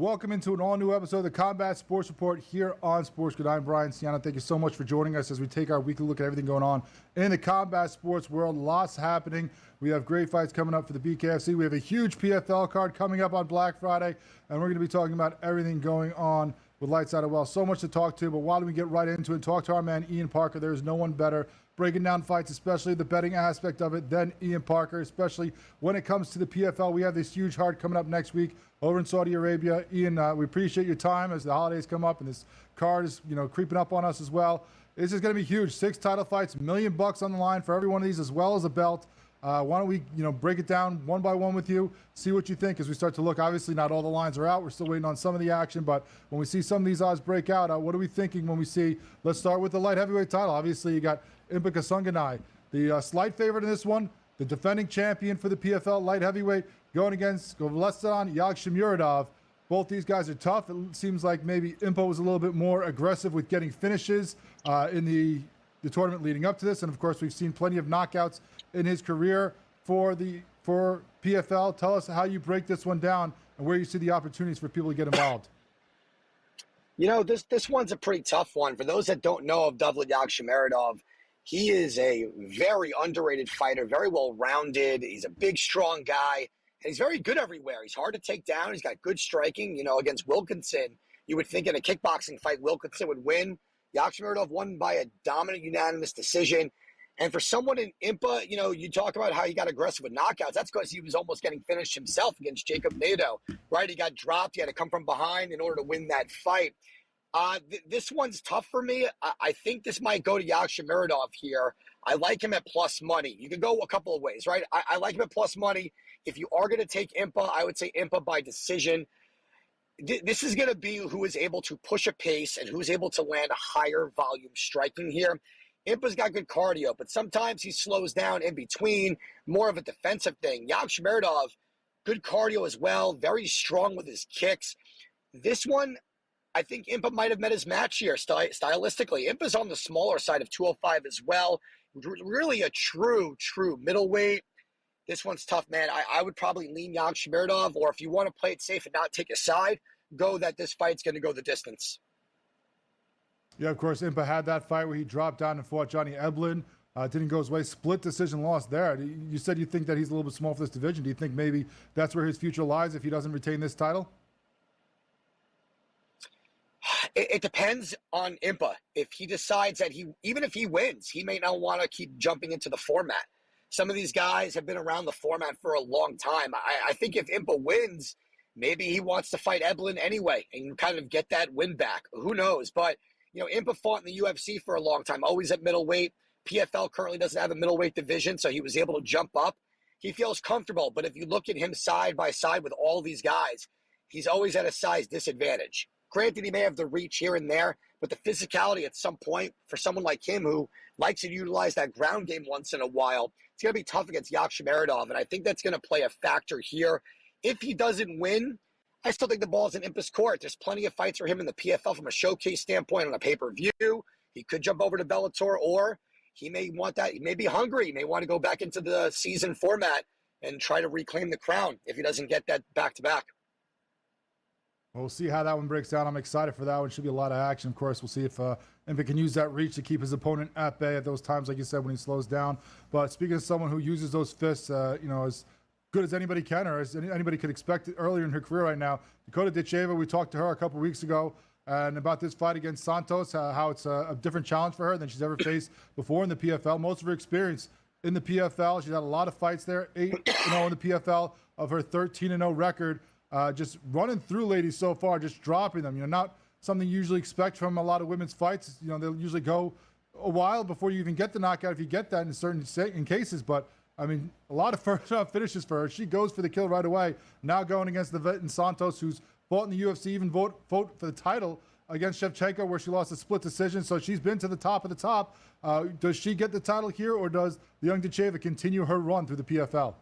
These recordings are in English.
Welcome into an all-new episode of the Combat Sports Report here on SportsGrid. I'm Brian CIano. Thank you so much for joining us as we take our weekly look at everything going on in the combat sports world. Lots happening. We have great fights coming up for the BKFC. We have a huge PFL card coming up on Black Friday, and we're going to be talking about everything going on with Lights Out of Well. So much to talk to, but why don't we get right into it and talk to our man Ian Parker. There is no one better breaking down fights, especially the betting aspect of it, than Ian Parker, especially when it comes to the PFL. We have this huge card coming up next week over in Saudi Arabia. Ian, we appreciate your time as the holidays come up and this card is, creeping up on us as well. This is going to be huge. 6 title fights, $1 million on the line for every one of these, as well as a belt. Why don't we, break it down one by one with you, see what you think as we start to look. Obviously, not all the lines are out. We're still waiting on some of the action, but when we see some of these odds break out, what are we thinking when we see, let's start with the light heavyweight title. Obviously, you got Impa Kasanganay, the slight favorite in this one, the defending champion for the PFL light heavyweight, going against Govlestan Yagshimuradov. Both these guys are tough. It seems like maybe Impa was a little bit more aggressive with getting finishes in the tournament leading up to this, and of course we've seen plenty of knockouts in his career for PFL. Tell us how you break this one down and where you see the opportunities for people to get involved. This one's a pretty tough one. For those that don't know of Davlet Yagshimuradov, he is a very underrated fighter, very well-rounded. He's a big, strong guy, and he's very good everywhere. He's hard to take down. He's got good striking. Against Wilkinson, you would think in a kickboxing fight Wilkinson would win. Yagshimuradov won by a dominant, unanimous decision. And for someone in Impa, you talk about how he got aggressive with knockouts. That's because he was almost getting finished himself against Jacob Nadeau, right? He got dropped. He had to come from behind in order to win that fight. This one's tough for me. I think this might go to Yagshimuradov here. I like him at plus money. You can go a couple of ways, right? I like him at plus money. If you are going to take Impa, I would say Impa by decision. This is going to be who is able to push a pace and who's able to land a higher volume striking here. Impa's got good cardio, but sometimes he slows down in between, more of a defensive thing. Yagshimuradov, good cardio as well, very strong with his kicks. This one, I think Impa might have met his match here stylistically. Impa's on the smaller side of 205 as well. Really a true middleweight. This one's tough, man. I would probably lean Yagshimuradov, or if you want to play it safe and not take a side, go that this fight's going to go the distance. Yeah, of course, Impa had that fight where he dropped down and fought Johnny Eblen. Didn't go his way. Split decision loss there. You said you think that he's a little bit small for this division. Do you think maybe that's where his future lies if he doesn't retain this title? It depends on Impa. If he decides that even if he wins, he may not want to keep jumping into the format. Some of these guys have been around the format for a long time. I think if Impa wins, maybe he wants to fight Eblen anyway and kind of get that win back. Who knows? But Impa fought in the UFC for a long time, always at middleweight. PFL currently doesn't have a middleweight division, so he was able to jump up. He feels comfortable, but if you look at him side by side with all these guys, he's always at a size disadvantage. Granted, he may have the reach here and there, but the physicality at some point for someone like him who likes to utilize that ground game once in a while, it's going to be tough against Yagshimuradov, and I think that's going to play a factor here. If he doesn't win, I still think the ball's in Impa's court. There's plenty of fights for him in the PFL from a showcase standpoint on a pay-per-view. He could jump over to Bellator, or he may want that. He may be hungry. He may want to go back into the season format and try to reclaim the crown if he doesn't get that back-to-back. We'll see how that one breaks down. I'm excited for that one. Should be a lot of action. Of course, we'll see if Impa can use that reach to keep his opponent at bay at those times, like you said, when he slows down. But speaking of someone who uses those fists, as good as anybody can, or as anybody could expect earlier in her career right now, Dakota Ditcheva, we talked to her a couple weeks ago and about this fight against Santos, how it's a different challenge for her than she's ever faced before in the PFL. Most of her experience in the PFL, she's had a lot of fights there, 8-0 in the PFL of her 13-0 record. Just running through ladies so far, just dropping them. Not something you usually expect from a lot of women's fights. They'll usually go a while before you even get the knockout, if you get that in certain cases. But I mean, a lot of first round finishes for her. She goes for the kill right away. Now going against the vet in Santos, who's fought in the UFC, even fought for the title against Shevchenko, where she lost a split decision. So she's been to the top of the top. Does she get the title here, or does the young Ditcheva continue her run through the PFL?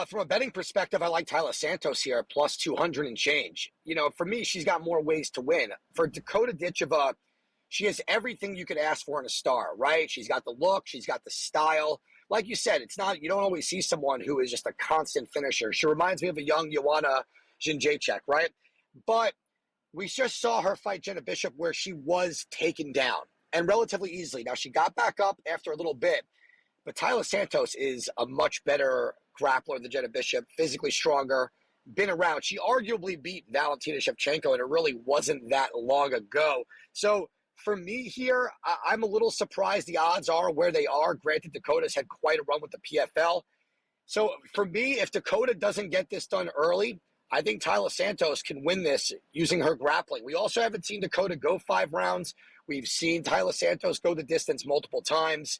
From a betting perspective, I like Tyler Santos here, plus 200 and change. For me, she's got more ways to win. For Dakota Ditcheva, she has everything you could ask for in a star, right? She's got the look, she's got the style. Like you said, you don't always see someone who is just a constant finisher. She reminds me of a young Joanna Jędrzejczyk, right? But we just saw her fight Jenna Bishop where she was taken down and relatively easily. Now, she got back up after a little bit, but Taila Santos is a much better grappler than Jenna Bishop, physically stronger, been around. She arguably beat Valentina Shevchenko, and it really wasn't that long ago. So for me here, I'm a little surprised the odds are where they are. Granted, Dakota's had quite a run with the PFL. So for me, if Dakota doesn't get this done early, I think Taila Santos can win this using her grappling. We also haven't seen Dakota go 5 rounds. We've seen Taila Santos go the distance multiple times.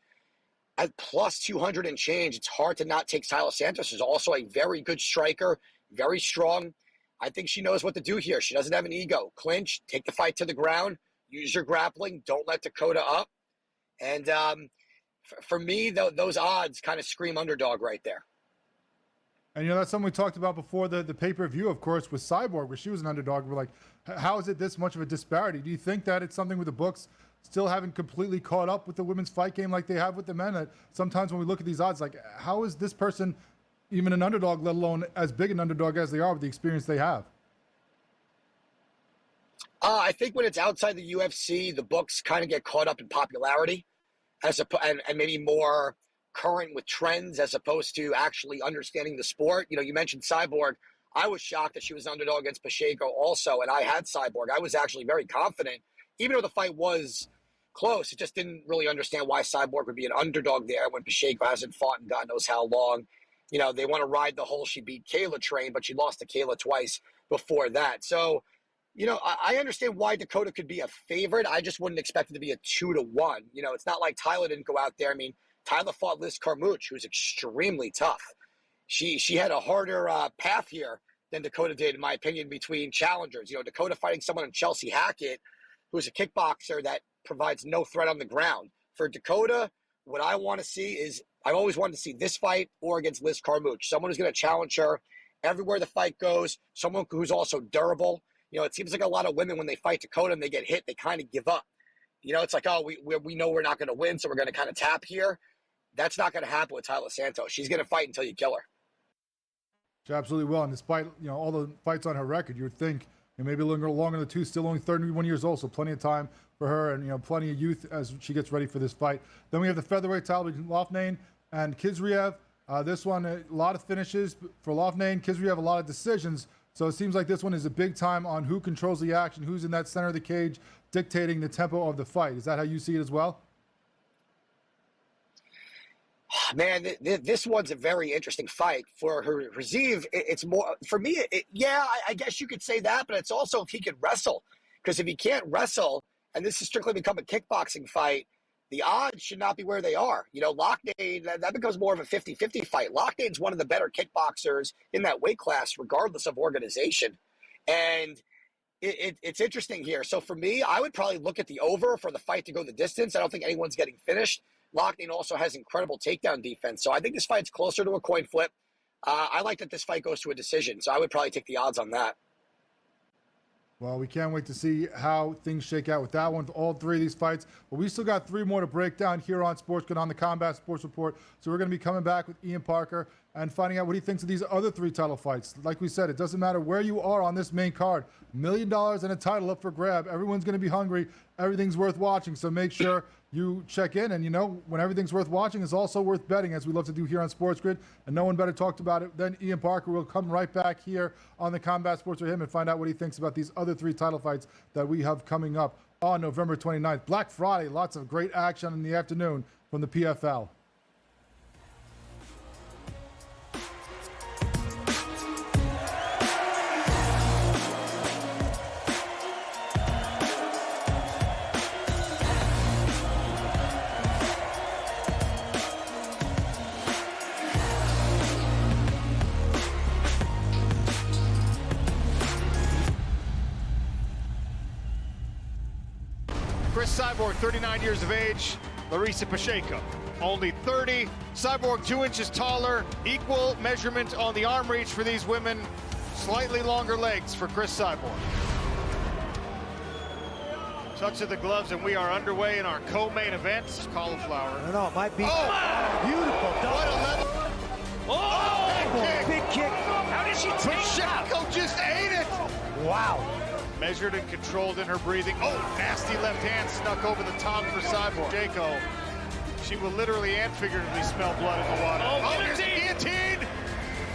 At plus 200 and change, it's hard to not take Taila Santos. She's also a very good striker, very strong. I think she knows what to do here. She doesn't have an ego. Clinch, take the fight to the ground, use your grappling, don't let Dakota up. And for me, those odds kind of scream underdog right there. And, that's something we talked about before the pay-per-view, of course, with Cyborg, where she was an underdog. We're like, how is it this much of a disparity? Do you think that it's something with the books still haven't completely caught up with the women's fight game like they have with the men? That sometimes when we look at these odds, like, how is this person even an underdog, let alone as big an underdog as they are with the experience they have? I think when it's outside the UFC, the books kind of get caught up in popularity and maybe more current with trends as opposed to actually understanding the sport. You mentioned Cyborg. I was shocked that she was an underdog against Pacheco also, and I had Cyborg. I was actually very confident. Even though the fight was close, it just didn't really understand why Cyborg would be an underdog there when Pacheco hasn't fought in God knows how long. They want to ride the whole she beat Kayla train, but she lost to Kayla twice before that. So, I understand why Dakota could be a favorite. I just wouldn't expect it to be a 2-1. It's not like Taila didn't go out there. I mean, Taila fought Liz Carmouche, who was extremely tough. She had a harder path here than Dakota did, in my opinion, between challengers. Dakota fighting someone in Chelsea Hackett, who's a kickboxer that provides no threat on the ground. For Dakota, what I want to see is, I've always wanted to see this fight or against Liz Carmouche, someone who's going to challenge her everywhere the fight goes, someone who's also durable. It seems like a lot of women, when they fight Dakota and they get hit, they kind of give up. It's like, oh, we know we're not going to win, so we're going to kind of tap here. That's not going to happen with Taila Santos. She's going to fight until you kill her. She absolutely will. And despite all the fights on her record, you would think maybe a little longer than the two, still only 31 years old, so plenty of time for her and plenty of youth as she gets ready for this fight. Then we have the featherweight title between Loughnane and Khizriev. This one, a lot of finishes for Loughnane. Khizriev, a lot of decisions. So it seems like this one is a big time on who controls the action, who's in that center of the cage, dictating the tempo of the fight. Is that how you see it as well? Man, this one's a very interesting fight. For Raziv, it's more, for me, I guess you could say that, but it's also if he can wrestle. Because if he can't wrestle, and this has strictly become a kickboxing fight, the odds should not be where they are. Loughnane, that becomes more of a 50-50 fight. Loughnane one of the better kickboxers in that weight class, regardless of organization. And it's interesting here. So for me, I would probably look at the over for the fight to go the distance. I don't think anyone's getting finished. Loughnane also has incredible takedown defense. So I think this fight's closer to a coin flip. I like that this fight goes to a decision. So I would probably take the odds on that. Well, we can't wait to see how things shake out with that one, with all three of these fights. But we still got 3 more to break down here on SportsGrid on the Combat Sports Report. So we're going to be coming back with Ian Parker and finding out what he thinks of these other 3 title fights. Like we said, it doesn't matter where you are on this main card. $1 million and a title up for grab. Everyone's going to be hungry. Everything's worth watching. So make sure you check in. And, when everything's worth watching, it's also worth betting, as we love to do here on SportsGrid. And no one better talked about it than Ian Parker. We'll come right back here on the Combat Sports with him and find out what he thinks about these other 3 title fights that we have coming up on November 29th. Black Friday, lots of great action in the afternoon from the PFL. Cyborg, 39 years of age. Larissa Pacheco, only 30. Cyborg 2 inches taller. Equal measurement on the arm reach for these women. Slightly longer legs for Chris Cyborg. Touch of the gloves, and we are underway in our co-main event. Cauliflower. No, it might be beautiful. What a level. Oh, big kick. How did she take that? Pacheco just ate Wow. Measured and controlled in her breathing. Oh, nasty left hand snuck over the tongue for Cyborg. Jaco. She will literally and figuratively smell blood in the water. Oh, there's a guillotine!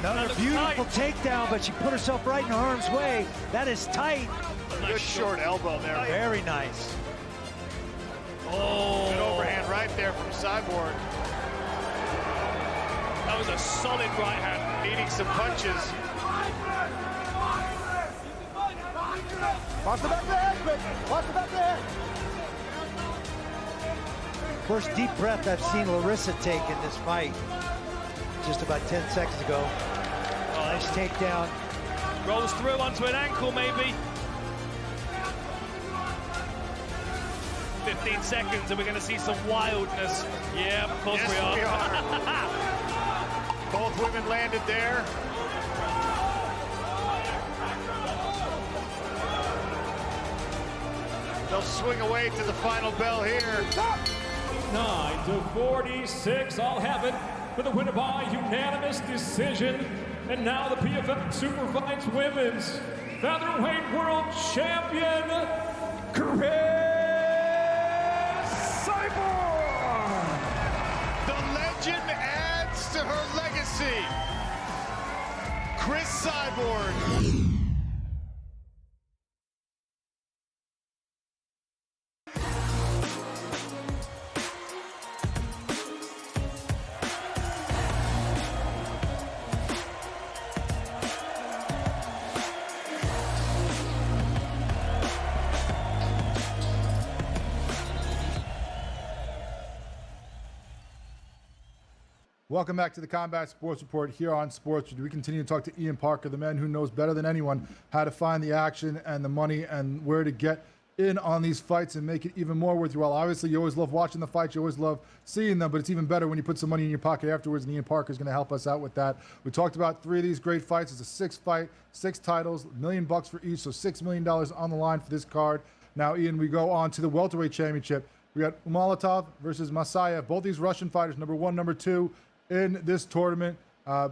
Another beautiful takedown, but she put herself right in harm's way. That is tight. Good short elbow there. Very nice. Oh. Good overhand right there from Cyborg. That was a solid right hand. Needing some punches. Watch the back of the head, quick. Watch the back of the head. First deep breath I've seen Larissa take in this fight. Just about 10 seconds ago. Nice takedown. Rolls through onto an ankle, maybe. 15 seconds, and we're going to see some wildness. Yeah, of course Yes, we are. Both women landed there. They'll swing away to the final bell here. 9-46, all happen for the winner by unanimous decision. And now the PFL Super Fights Women's Featherweight World Champion, Chris Cyborg! The legend adds to her legacy. Chris Cyborg. Welcome back to the Combat Sports Report here on SportsGrid. We continue to talk to Ian Parker, the man who knows better than anyone how to find the action and the money and where to get in on these fights and make it even more worth your while. Obviously, you always love watching the fights. You always love seeing them, but it's even better when you put some money in your pocket afterwards, and Ian Parker is going to help us out with that. We talked about 3 of these great fights. It's a 6th fight, 6 titles, $1 million for each, so $6 million on the line for this card. Now, Ian, we go on to the welterweight championship. We got Umalatov versus Masayev. Both these Russian fighters, number 1, number 2, in this tournament.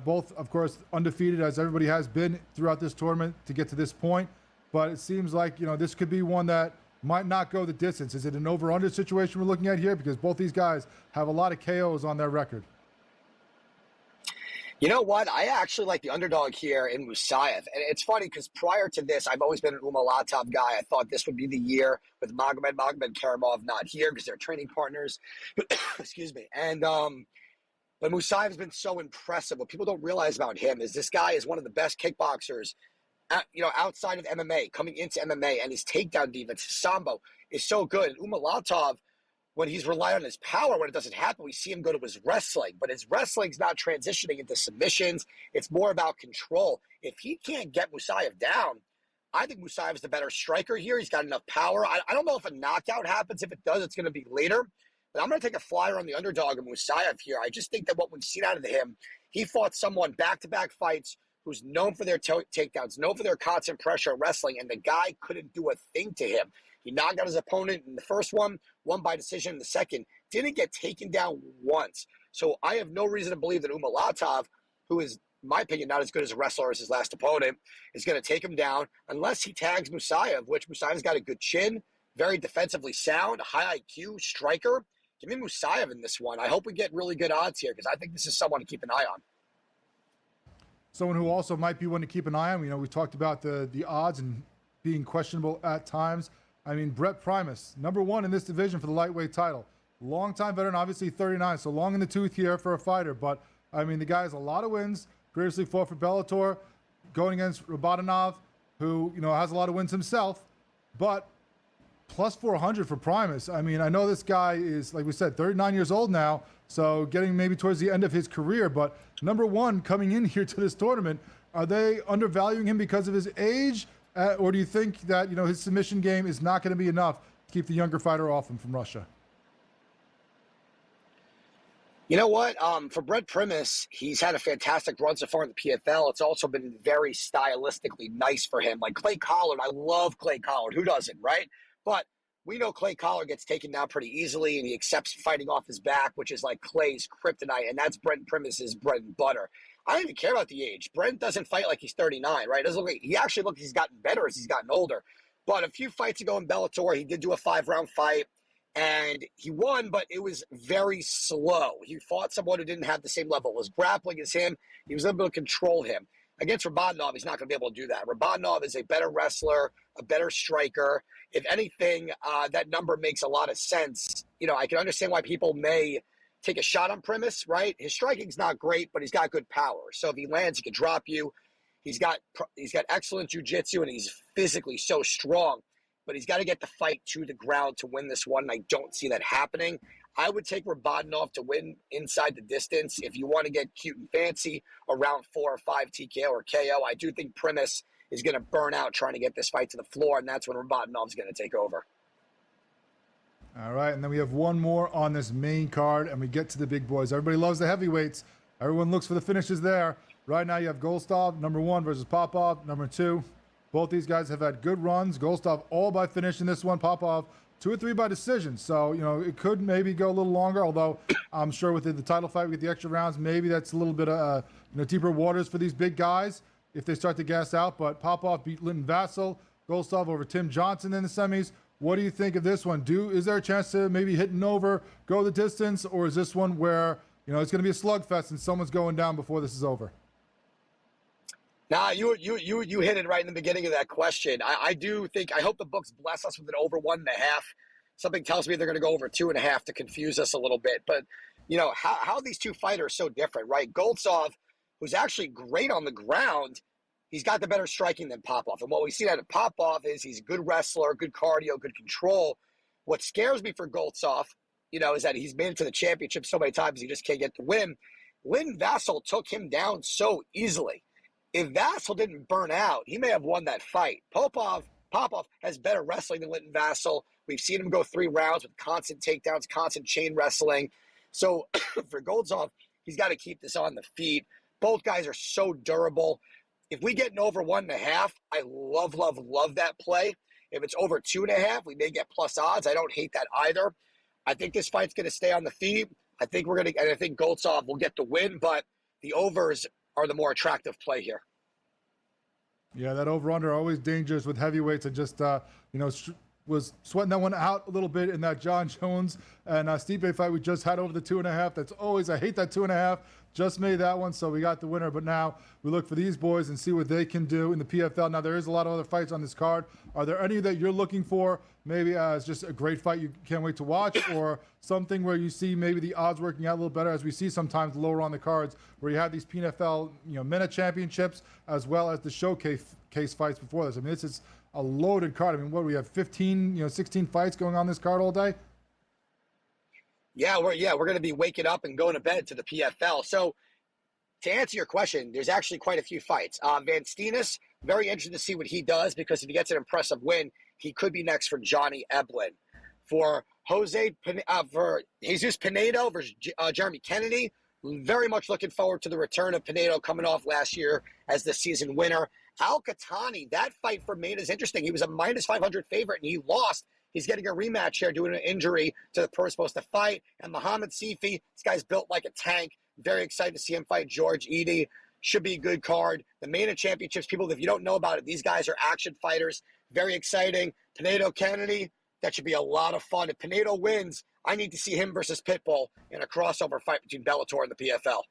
Both, of course, undefeated, as everybody has been throughout this tournament to get to this point. But it seems like, this could be one that might not go the distance. Is it an over-under situation we're looking at here? Because both these guys have a lot of KOs on their record. You know what? I actually like the underdog here in Musayev. And it's funny because prior to this, I've always been an Umalatov guy. I thought this would be the year with Magomed Karamov not here because they're training partners. Excuse me. And but Musayev has been so impressive. What people don't realize about him is this guy is one of the best kickboxers, outside of MMA, coming into MMA, and his takedown defense, his sambo, is so good. And Umalatov, when he's relying on his power, when it doesn't happen, we see him go to his wrestling. But his wrestling's not transitioning into submissions. It's more about control. If he can't get Musayev down, I think Musayev's the better striker here. He's got enough power. I don't know if a knockout happens. If it does, it's going to be later. But I'm going to take a flyer on the underdog of Musayev here. I just think that what we've seen out of him, he fought someone back-to-back fights who's known for their takedowns, known for their constant pressure at wrestling, and the guy couldn't do a thing to him. He knocked out his opponent in the first one, won by decision in the second, didn't get taken down once. So I have no reason to believe that Umalatov, who is, in my opinion, not as good as a wrestler as his last opponent, is going to take him down unless he tags Musayev, which Musayev's got a good chin, very defensively sound, high IQ, striker. Give me Musayev in this one. I hope we get really good odds here because I think this is someone to keep an eye on. Someone who also might be one to keep an eye on. We talked about the odds and being questionable at times. I mean, Brett Primus, number 1 in this division for the lightweight title. Longtime veteran, obviously 39, so long in the tooth here for a fighter. But, I mean, the guy has a lot of wins. Previously fought for Bellator, going against Robotinov, who, has a lot of wins himself. But plus 400 for Primus. I mean, I know this guy is, like we said, 39 years old now, so getting maybe towards the end of his career. But number 1 coming in here to this tournament, are they undervaluing him because of his age? Or do you think that, his submission game is not going to be enough to keep the younger fighter off him from Russia? You know what? For Brett Primus, he's had a fantastic run so far in the PFL. It's also been very stylistically nice for him. Like Clay Collard, I love Clay Collard. Who doesn't, right? But we know Clay Collard gets taken down pretty easily, and he accepts fighting off his back, which is like Clay's kryptonite, and that's Brett Primus's bread and butter. I don't even care about the age. Brent doesn't fight like he's 39, right? It doesn't look like, he actually looks like he's gotten better as he's gotten older. But a few fights ago in Bellator, he did do a 5-round fight, and he won, but it was very slow. He fought someone who didn't have the same level as grappling as him. He was able to control him. Against Rabanov, he's not going to be able to do that. Rabanov is a better wrestler, a better striker. If anything, that number makes a lot of sense. You know, I can understand why people may take a shot on Primus, right? His striking's not great, but he's got good power. So if he lands, he can drop you. He's got excellent jiu-jitsu, and he's physically so strong. But he's got to get the fight to the ground to win this one, and I don't see that happening. I would take Rabanov to win inside the distance. If you want to get cute and fancy, around 4 or 5 TKO or KO. I do think Primus is going to burn out trying to get this fight to the floor, and that's when Rabanov's going to take over. All right, and then we have one more on this main card, and we get to the big boys. Everybody loves the heavyweights. Everyone looks for the finishes there. Right now you have Golstov, number 1, versus Popov, number 2. Both these guys have had good runs. Golstov all by finishing this one. Popov 2 or 3 by decision. So, you know, it could maybe go a little longer, although I'm sure with the title fight, we get the extra rounds. Maybe that's a little bit of, deeper waters for these big guys if they start to gas out. But Popov beat Linton Vassell. Golstov over Tim Johnson in the semis. What do you think of this one? Is there a chance to maybe hit and over, go the distance, or is this one where, it's going to be a slugfest and someone's going down before this is over? Nah, you hit it right in the beginning of that question. I hope the books bless us with an over 1.5. Something tells me they're going to go over 2.5 to confuse us a little bit. But, how these two fighters are so different, right? Goltsov, who's actually great on the ground, he's got the better striking than Popov. And what we see out of Popov is he's a good wrestler, good cardio, good control. What scares me for Goltsov, is that he's made it to the championship so many times he just can't get the win. Lynn Vassell took him down so easily. If Vassell didn't burn out, he may have won that fight. Popov has better wrestling than Linton Vassell. We've seen him go 3 rounds with constant takedowns, constant chain wrestling. So for Goltsov, he's got to keep this on the feet. Both guys are so durable. If we get an over 1.5, I love that play. If it's over 2.5, we may get plus odds. I don't hate that either. I think this fight's going to stay on the feet. I think Goltsov will get the win, but the overs are the more attractive play here. Yeah, that over-under always dangerous with heavyweights. I just, was sweating that one out a little bit in that John Jones and Stipe fight we just had over the 2.5. That's always, I hate that 2.5. Just made that one, so we got the winner. But now we look for these boys and see what they can do in the PFL. Now, there is a lot of other fights on this card. Are there any that you're looking for, maybe as just a great fight you can't wait to watch, or something where you see maybe the odds working out a little better, as we see sometimes lower on the cards, where you have these PFL minute championships as well as the showcase fights before this? I mean, this is a loaded card. I mean, what do we have, 15, 16 fights going on this card all day? Yeah, we're going to be waking up and going to bed to the PFL. So to answer your question, there's actually quite a few fights. Van Steenis, very interested to see what he does, because if he gets an impressive win, he could be next for Johnny Eblin. For Jesus Pinedo versus Jeremy Kennedy, very much looking forward to the return of Pinedo coming off last year as the season winner. Al-Qatani, that fight for Maine is interesting. He was a minus 500 favorite, and he lost. He's getting a rematch here due to an injury to the person supposed to fight. And Muhammad Sifi, this guy's built like a tank. Very excited to see him fight George Edey. Should be a good card. The Maine Championships, people, if you don't know about it, these guys are action fighters. Very exciting. Pinedo Kennedy, that should be a lot of fun. If Pinedo wins, I need to see him versus Pitbull in a crossover fight between Bellator and the PFL.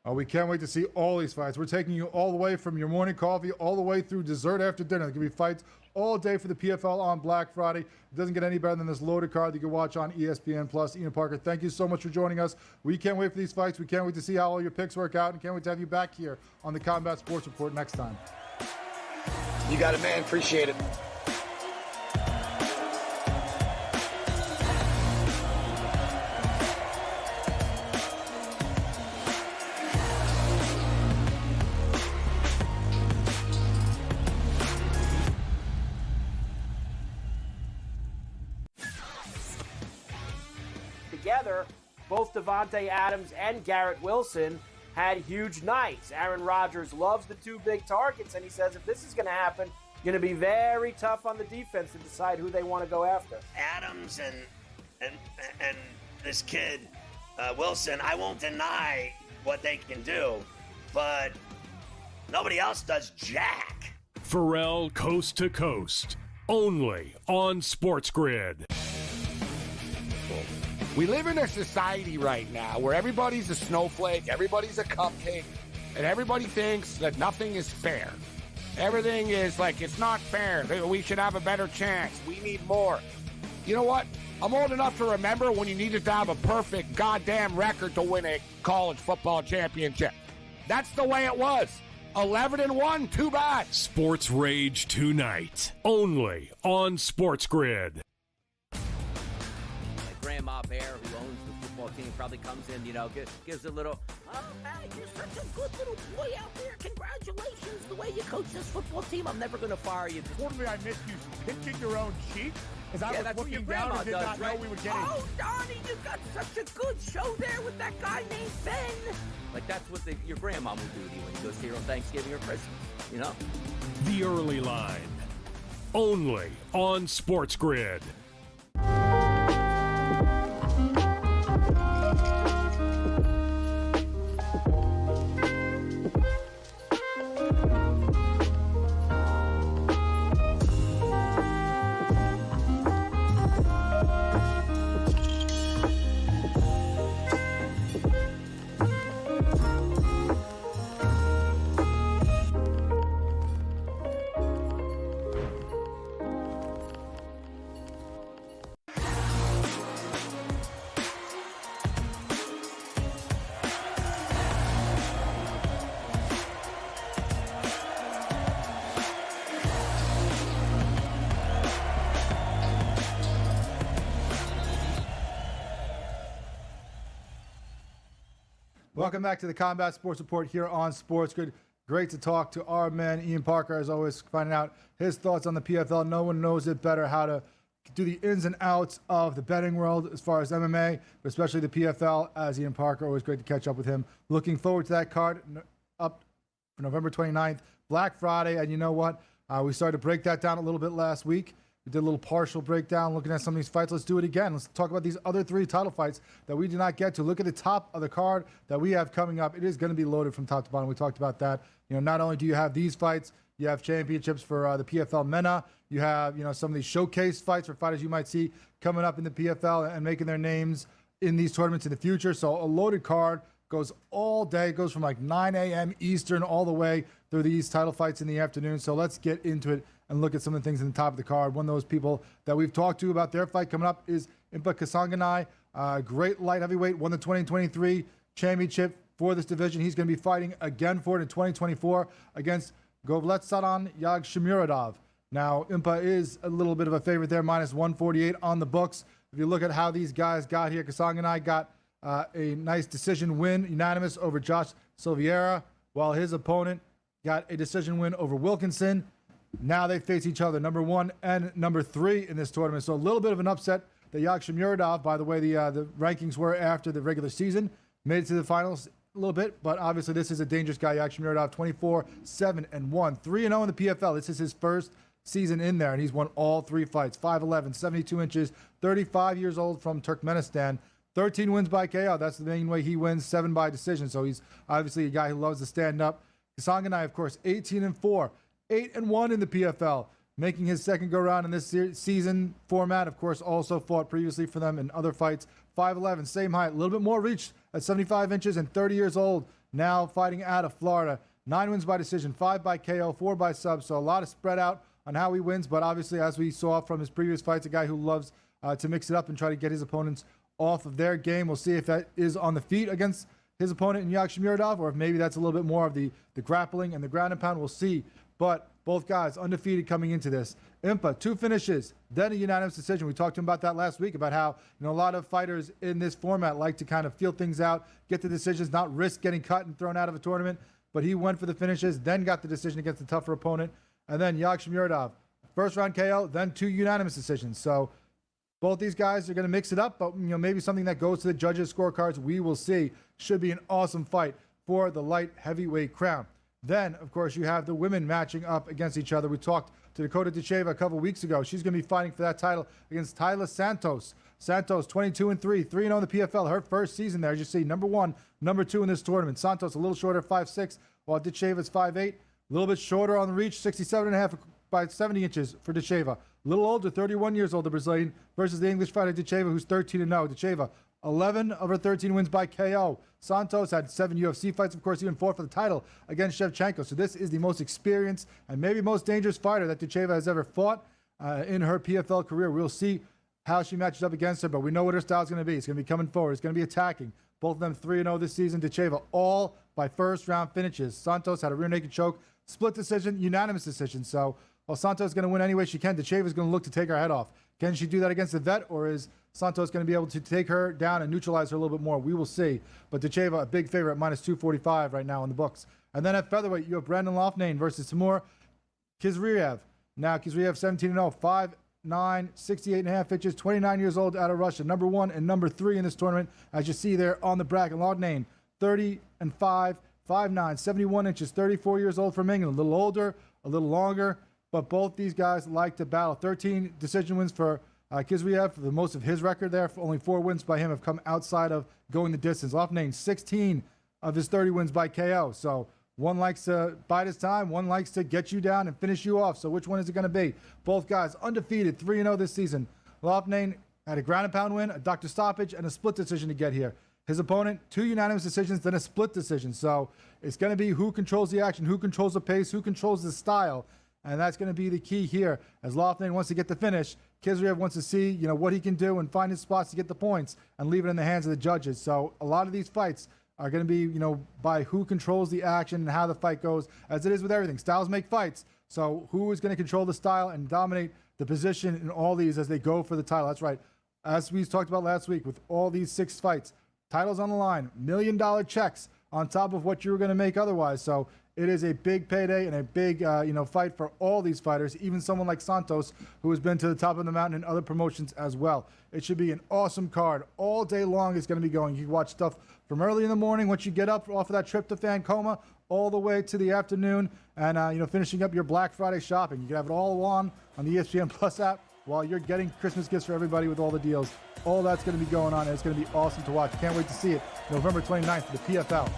Oh, we can't wait to see all these fights. We're taking you all the way from your morning coffee all the way through dessert after dinner. There's going to be fights all day for the PFL on Black Friday. It doesn't get any better than this loaded card that you can watch on ESPN+. Ian Parker, thank you so much for joining us. We can't wait for these fights. We can't wait to see how all your picks work out, and can't wait to have you back here on the Combat Sports Report next time. You got it, man. Appreciate it. Together, both Devontae Adams and Garrett Wilson had huge nights. Aaron Rodgers loves the 2 big targets, and he says if this is going to happen, it's going to be very tough on the defense to decide who they want to go after. Adams and this kid, Wilson, I won't deny what they can do, but nobody else does jack. Pharrell Coast to Coast, only on SportsGrid. We live in a society right now where everybody's a snowflake, everybody's a cupcake, and everybody thinks that nothing is fair. Everything is like, it's not fair. We should have a better chance. We need more. You know what? I'm old enough to remember when you needed to have a perfect goddamn record to win a college football championship. That's the way it was. 11-1, too bad. Sports Rage tonight, only on SportsGrid. Grandma Bear, who owns the football team, probably comes in, gives a little, oh, man, you're such a good little boy out there. Congratulations, the way you coach this football team. I'm never going to fire you. Totally, I missed you pinching your own cheek. As I was looking down and did not know we were getting. Oh, Donnie, you got such a good show there with that guy named Ben. Like, that's what your grandma will do to you when you go see her on Thanksgiving or Christmas, The Early Line, only on SportsGrid. Welcome back to the Combat Sports Report here on SportsGrid. Great to talk to our man, Ian Parker, as always, finding out his thoughts on the PFL. No one knows it better how to do the ins and outs of the betting world as far as MMA, but especially the PFL, as Ian Parker. Always great to catch up with him. Looking forward to that card up for November 29th, Black Friday. And you know what? We started to break that down a little bit last week. We did a little partial breakdown looking at some of these fights. Let's do it again. Let's talk about these other three title fights that we did not get to. Look at the top of the card that we have coming up. It is going to be loaded from top to bottom. We talked about that. Not only do you have these fights, you have championships for the PFL MENA. You have, some of these showcase fights for fighters you might see coming up in the PFL and making their names in these tournaments in the future. So a loaded card goes all day. It goes from like 9 a.m. Eastern all the way through these title fights in the afternoon. So let's get into it and look at some of the things in the top of the card. One of those people that we've talked to about their fight coming up is Impa Kasanganay. Great light heavyweight, won the 2023 championship for this division. He's going to be fighting again for it in 2024 against Govletsaran Yagshimuradov. Now, Impa is a little bit of a favorite there, minus 148 on the books. If you look at how these guys got here, Kasanganay got a nice decision win, unanimous over Josh Silveira, while his opponent got a decision win over Wilkinson. Now they face each other, number 1 and number 3 in this tournament. So a little bit of an upset that Yagshimuradov, by the way, the rankings were after the regular season, made it to the finals a little bit, but obviously this is a dangerous guy, Yagshimuradov, 24-7-1, 3-0 in the PFL. This is his first season in there, and he's won all 3 fights, 5'11", 72 inches, 35 years old from Turkmenistan, 13 wins by KO. That's the main way he wins, 7 by decision. So he's obviously a guy who loves to stand up. Kasanganay, of course, 18-4. 8-1 in the PFL, making his second go-round in this season format. Of course, also fought previously for them in other fights. 5'11", same height, a little bit more reach at 75 inches and 30 years old. Now fighting out of Florida. 9 wins by decision, 5 by KO, 4 by sub. So a lot of spread out on how he wins. But obviously, as we saw from his previous fights, a guy who loves to mix it up and try to get his opponents off of their game. We'll see if that is on the feet against his opponent in Yagshimuradov, or if maybe that's a little bit more of the grappling and the ground and pound. We'll see. But both guys undefeated coming into this. Impa, 2 finishes, then a unanimous decision. We talked to him about that last week, about how a lot of fighters in this format like to kind of feel things out, get the decisions, not risk getting cut and thrown out of a tournament. But he went for the finishes, then got the decision against the tougher opponent. And then Yagshimuradov, first round KO, then 2 unanimous decisions. So both these guys are going to mix it up, but maybe something that goes to the judges' scorecards, we will see. Should be an awesome fight for the light heavyweight crown. Then, of course, you have the women matching up against each other. We talked to Dakota Ditcheva a couple weeks ago. She's going to be fighting for that title against Tyler Santos. Santos, 22-3, 3-0 in the PFL. Her first season there, as you see, number 1, number 2 in this tournament. Santos a little shorter, 5'6", while Ditcheva's 5'8". A little bit shorter on the reach, 67.5 by 70 inches for Ditcheva. A little older, 31 years old, the Brazilian, versus the English fighter Ditcheva, who's 13-0. Ditcheva, 11 of her 13 wins by KO. Santos had 7 UFC fights, of course, even fought for the title against Shevchenko. So this is the most experienced and maybe most dangerous fighter that Ditcheva has ever fought in her PFL career. We'll see how she matches up against her, but we know what her style is going to be. It's going to be coming forward. It's going to be attacking. Both of them 3-0 this season. Ditcheva all by first-round finishes. Santos had a rear naked choke, split decision, unanimous decision. So while Santos is going to win any way she can, Ditcheva is going to look to take her head off. Can she do that against the vet, or is Santos going to be able to take her down and neutralize her a little bit more? We will see. But Ditcheva, a big favorite, minus 245 right now in the books. And then at featherweight, you have Brandon Loughnane versus Timur Khizriev. Now, Khizriev 17-0, 5'9", 68.5 inches, 29 years old, out of Russia. Number 1 and number 3 in this tournament, as you see there on the bracket. Loughnane, 30-5, 5'9", 71 inches, 34 years old from England. A little older, a little longer, but both these guys like to battle. 13 decision wins for Khizriev, for the most of his record there. Only 4 wins by him have come outside of going the distance. Loughnane, 16 of his 30 wins by KO. So one likes to bide his time, one likes to get you down and finish you off. So which one is it going to be? Both guys undefeated, 3-0 this season. Loughnane had a ground and pound win, a doctor stoppage, and a split decision to get here. His opponent, 2 unanimous decisions, then a split decision. So it's going to be who controls the action, who controls the pace, who controls the style. And that's going to be the key here. As Loughnane wants to get the finish, Khizriev wants to see, what he can do and find his spots to get the points and leave it in the hands of the judges. So a lot of these fights are going to be, by who controls the action and how the fight goes, as it is with everything. Styles make fights. So who is going to control the style and dominate the position in all these as they go for the title? That's right. As we talked about last week with all these 6 fights, titles on the line, $1 million checks on top of what you were going to make otherwise. So it is a big payday and a big, fight for all these fighters, even someone like Santos, who has been to the top of the mountain in other promotions as well. It should be an awesome card. All day long it's going to be going. You can watch stuff from early in the morning once you get up off of that tryptophan coma all the way to the afternoon and, finishing up your Black Friday shopping. You can have it all on the ESPN Plus app while you're getting Christmas gifts for everybody with all the deals. All that's going to be going on, and it's going to be awesome to watch. Can't wait to see it November 29th for the PFL.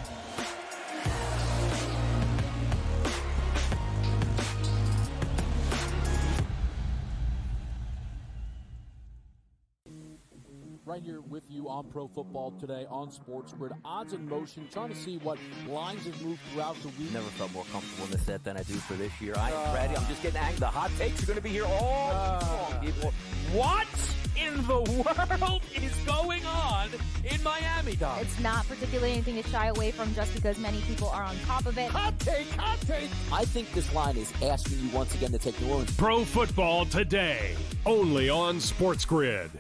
Right here with you on Pro Football Today on SportsGrid. Odds in motion, trying to see what lines have moved throughout the week. Never felt more comfortable in this set than I do for this year. I am ready. I'm just getting angry. The hot takes are going to be here all long, people. What in the world is going on in Miami, Dom? It's not particularly anything to shy away from just because many people are on top of it. Hot take, hot take. I think this line is asking you once again to take New Orleans. Pro Football Today, only on SportsGrid.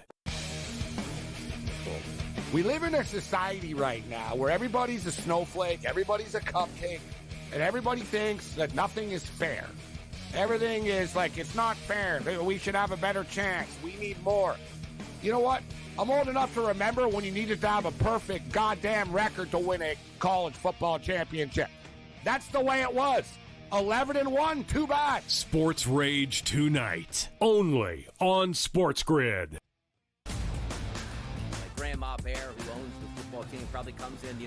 We live in a society right now where everybody's a snowflake, everybody's a cupcake, and everybody thinks that nothing is fair. Everything is like, it's not fair. We should have a better chance. We need more. You know what? I'm old enough to remember when you needed to have a perfect goddamn record to win a college football championship. That's the way it was. 11-1, too bad. Sports Rage tonight, only on SportsGrid. Grandma Bear, who owns the football team, probably comes in,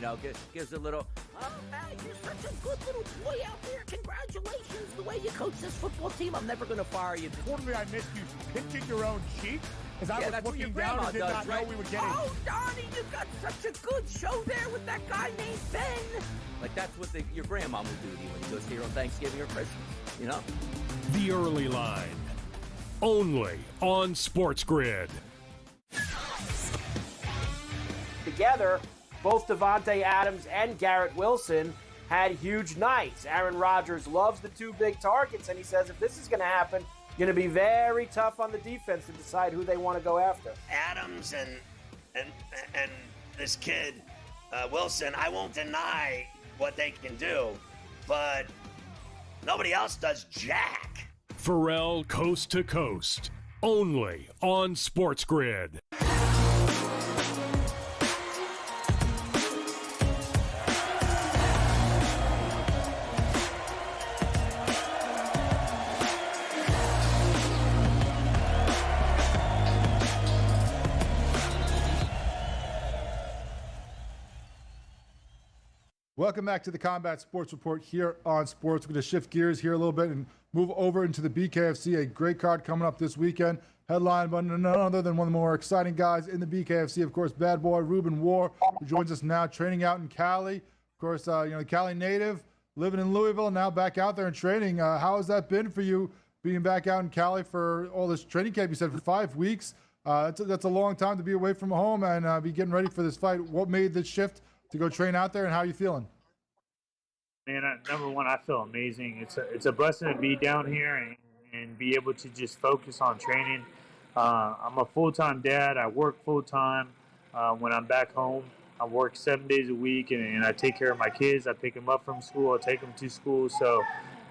gives a little, oh, hey, you're such a good little boy out there. Congratulations, the way you coach this football team. I'm never going to fire you. Totally, I missed you pinching your own cheek as I was looking down and did not know we were getting. Oh, Donnie, you got such a good show there with that guy named Ben. Like, that's what your grandma would do to you when you go see her on Thanksgiving or Christmas, The Early Line, only on SportsGrid. Together, both Davante Adams and Garrett Wilson had huge nights. Aaron Rodgers loves the 2 big targets, and he says if this is going to happen, going to be very tough on the defense to decide who they want to go after. Adams and this kid, Wilson, I won't deny what they can do, but nobody else does jack. Pharrell Coast to Coast, only on SportsGrid. Welcome back to the Combat Sports Report here on Sports. We're going to shift gears here a little bit and move over into the BKFC. A great card coming up this weekend. Headlined by none other than one of the more exciting guys in the BKFC, of course, bad boy Ruben Warr, who joins us now, training out in Cali. Of course, Cali native, living in Louisville, now back out there and training. How has that been for you, being back out in Cali for all this training camp? You said for 5 weeks. That's a long time to be away from home and be getting ready for this fight. What made the shift to go train out there, and how are you feeling? Man, number one, I feel amazing. It's a blessing to be down here and be able to just focus on training. I'm a full-time dad. I work full-time. When I'm back home, I work 7 days a week, and I take care of my kids. I pick them up from school. I take them to school. So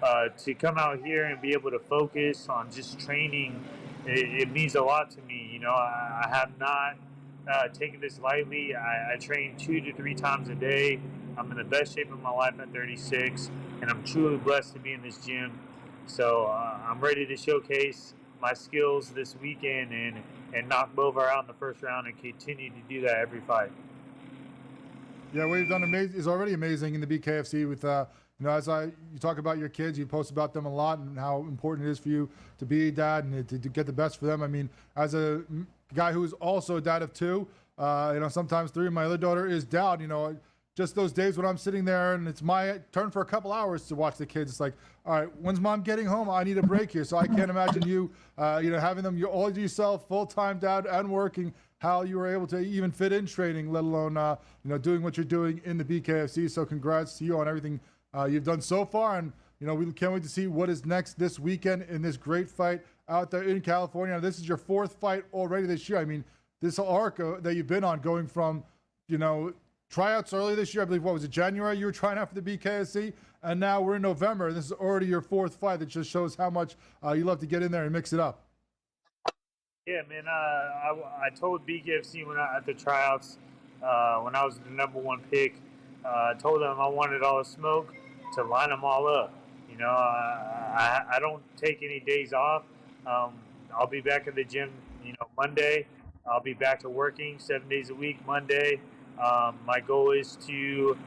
to come out here and be able to focus on just training, it means a lot to me. You know, I have not taking this lightly. I train 2 to 3 times a day. I'm in the best shape of my life at 36, and I'm truly blessed to be in this gym. So I'm ready to showcase my skills this weekend and knock Bovar out in the first round and continue to do that every fight. Yeah, what you've done is already amazing in the BKFC with as you talk about your kids, you post about them a lot and how important it is for you to be a dad and to get the best for them. I mean, as a guy who is also a dad of 2, sometimes 3. My other daughter is down. Just those days when I'm sitting there and it's my turn for a couple hours to watch the kids, it's like, all right, when's mom getting home? I need a break here. So I can't imagine you, having them all to yourself, full-time dad and working, how you were able to even fit in training, let alone, doing what you're doing in the BKFC. So congrats to you on everything you've done so far. And, we can't wait to see what is next this weekend in this great fight out there in California. This is your 4th fight already this year. I mean, this arc that you've been on, going from, tryouts early this year, I believe, what was it, January you were trying out for the BKFC, and now we're in November, and this is already your 4th fight. That just shows how much you love to get in there and mix it up. Yeah, man, I told BKFC at the tryouts, when I was the number 1 pick, I told them I wanted all the smoke to line them all up. I don't take any days off. I'll be back in the gym, Monday. I'll be back to working 7 days a week, Monday. My goal is to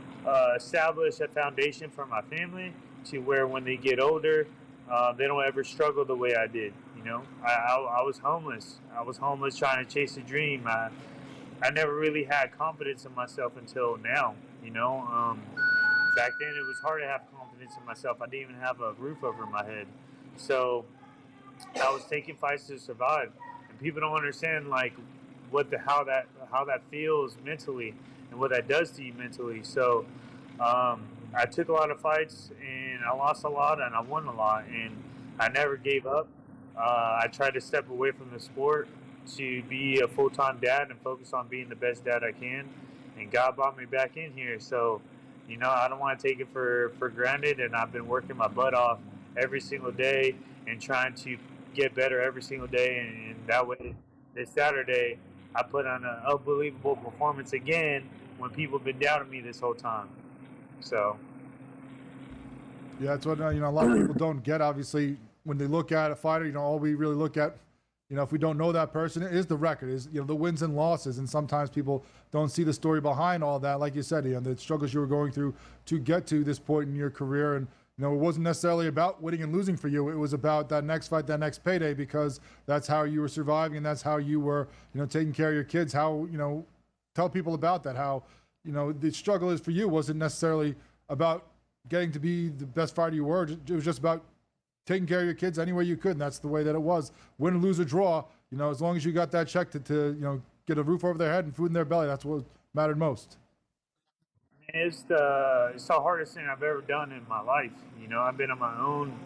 establish a foundation for my family to where when they get older, they don't ever struggle the way I did. I was homeless. I was homeless trying to chase a dream. I never really had confidence in myself until now. Back then it was hard to have confidence in myself. I didn't even have a roof over my head. So I was taking fights to survive. And people don't understand how that feels mentally and what that does to you mentally. So I took a lot of fights and I lost a lot and I won a lot, and I never gave up. I tried to step away from the sport to be a full-time dad and focus on being the best dad I can, and God brought me back in here. So I don't want to take it for granted, and I've been working my butt off every single day and trying to get better every single day, and that way this Saturday I put on an unbelievable performance again when people have been doubting me this whole time. So yeah, that's what a lot of people don't get. Obviously, when they look at a fighter, all we really look at, if we don't know that person, is the record, is the wins and losses, and sometimes people don't see the story behind all that. Like you said, the struggles you were going through to get to this point in your career, and it wasn't necessarily about winning and losing for you. It was about that next fight, that next payday, because that's how you were surviving, and that's how you were, taking care of your kids. How, tell people about that. How, the struggle is for you wasn't necessarily about getting to be the best fighter you were. It was just about taking care of your kids any way you could, and that's the way that it was. Win, lose, or draw, as long as you got that check to get a roof over their head and food in their belly, that's what mattered most. It's the hardest thing I've ever done in my life. I've been on my own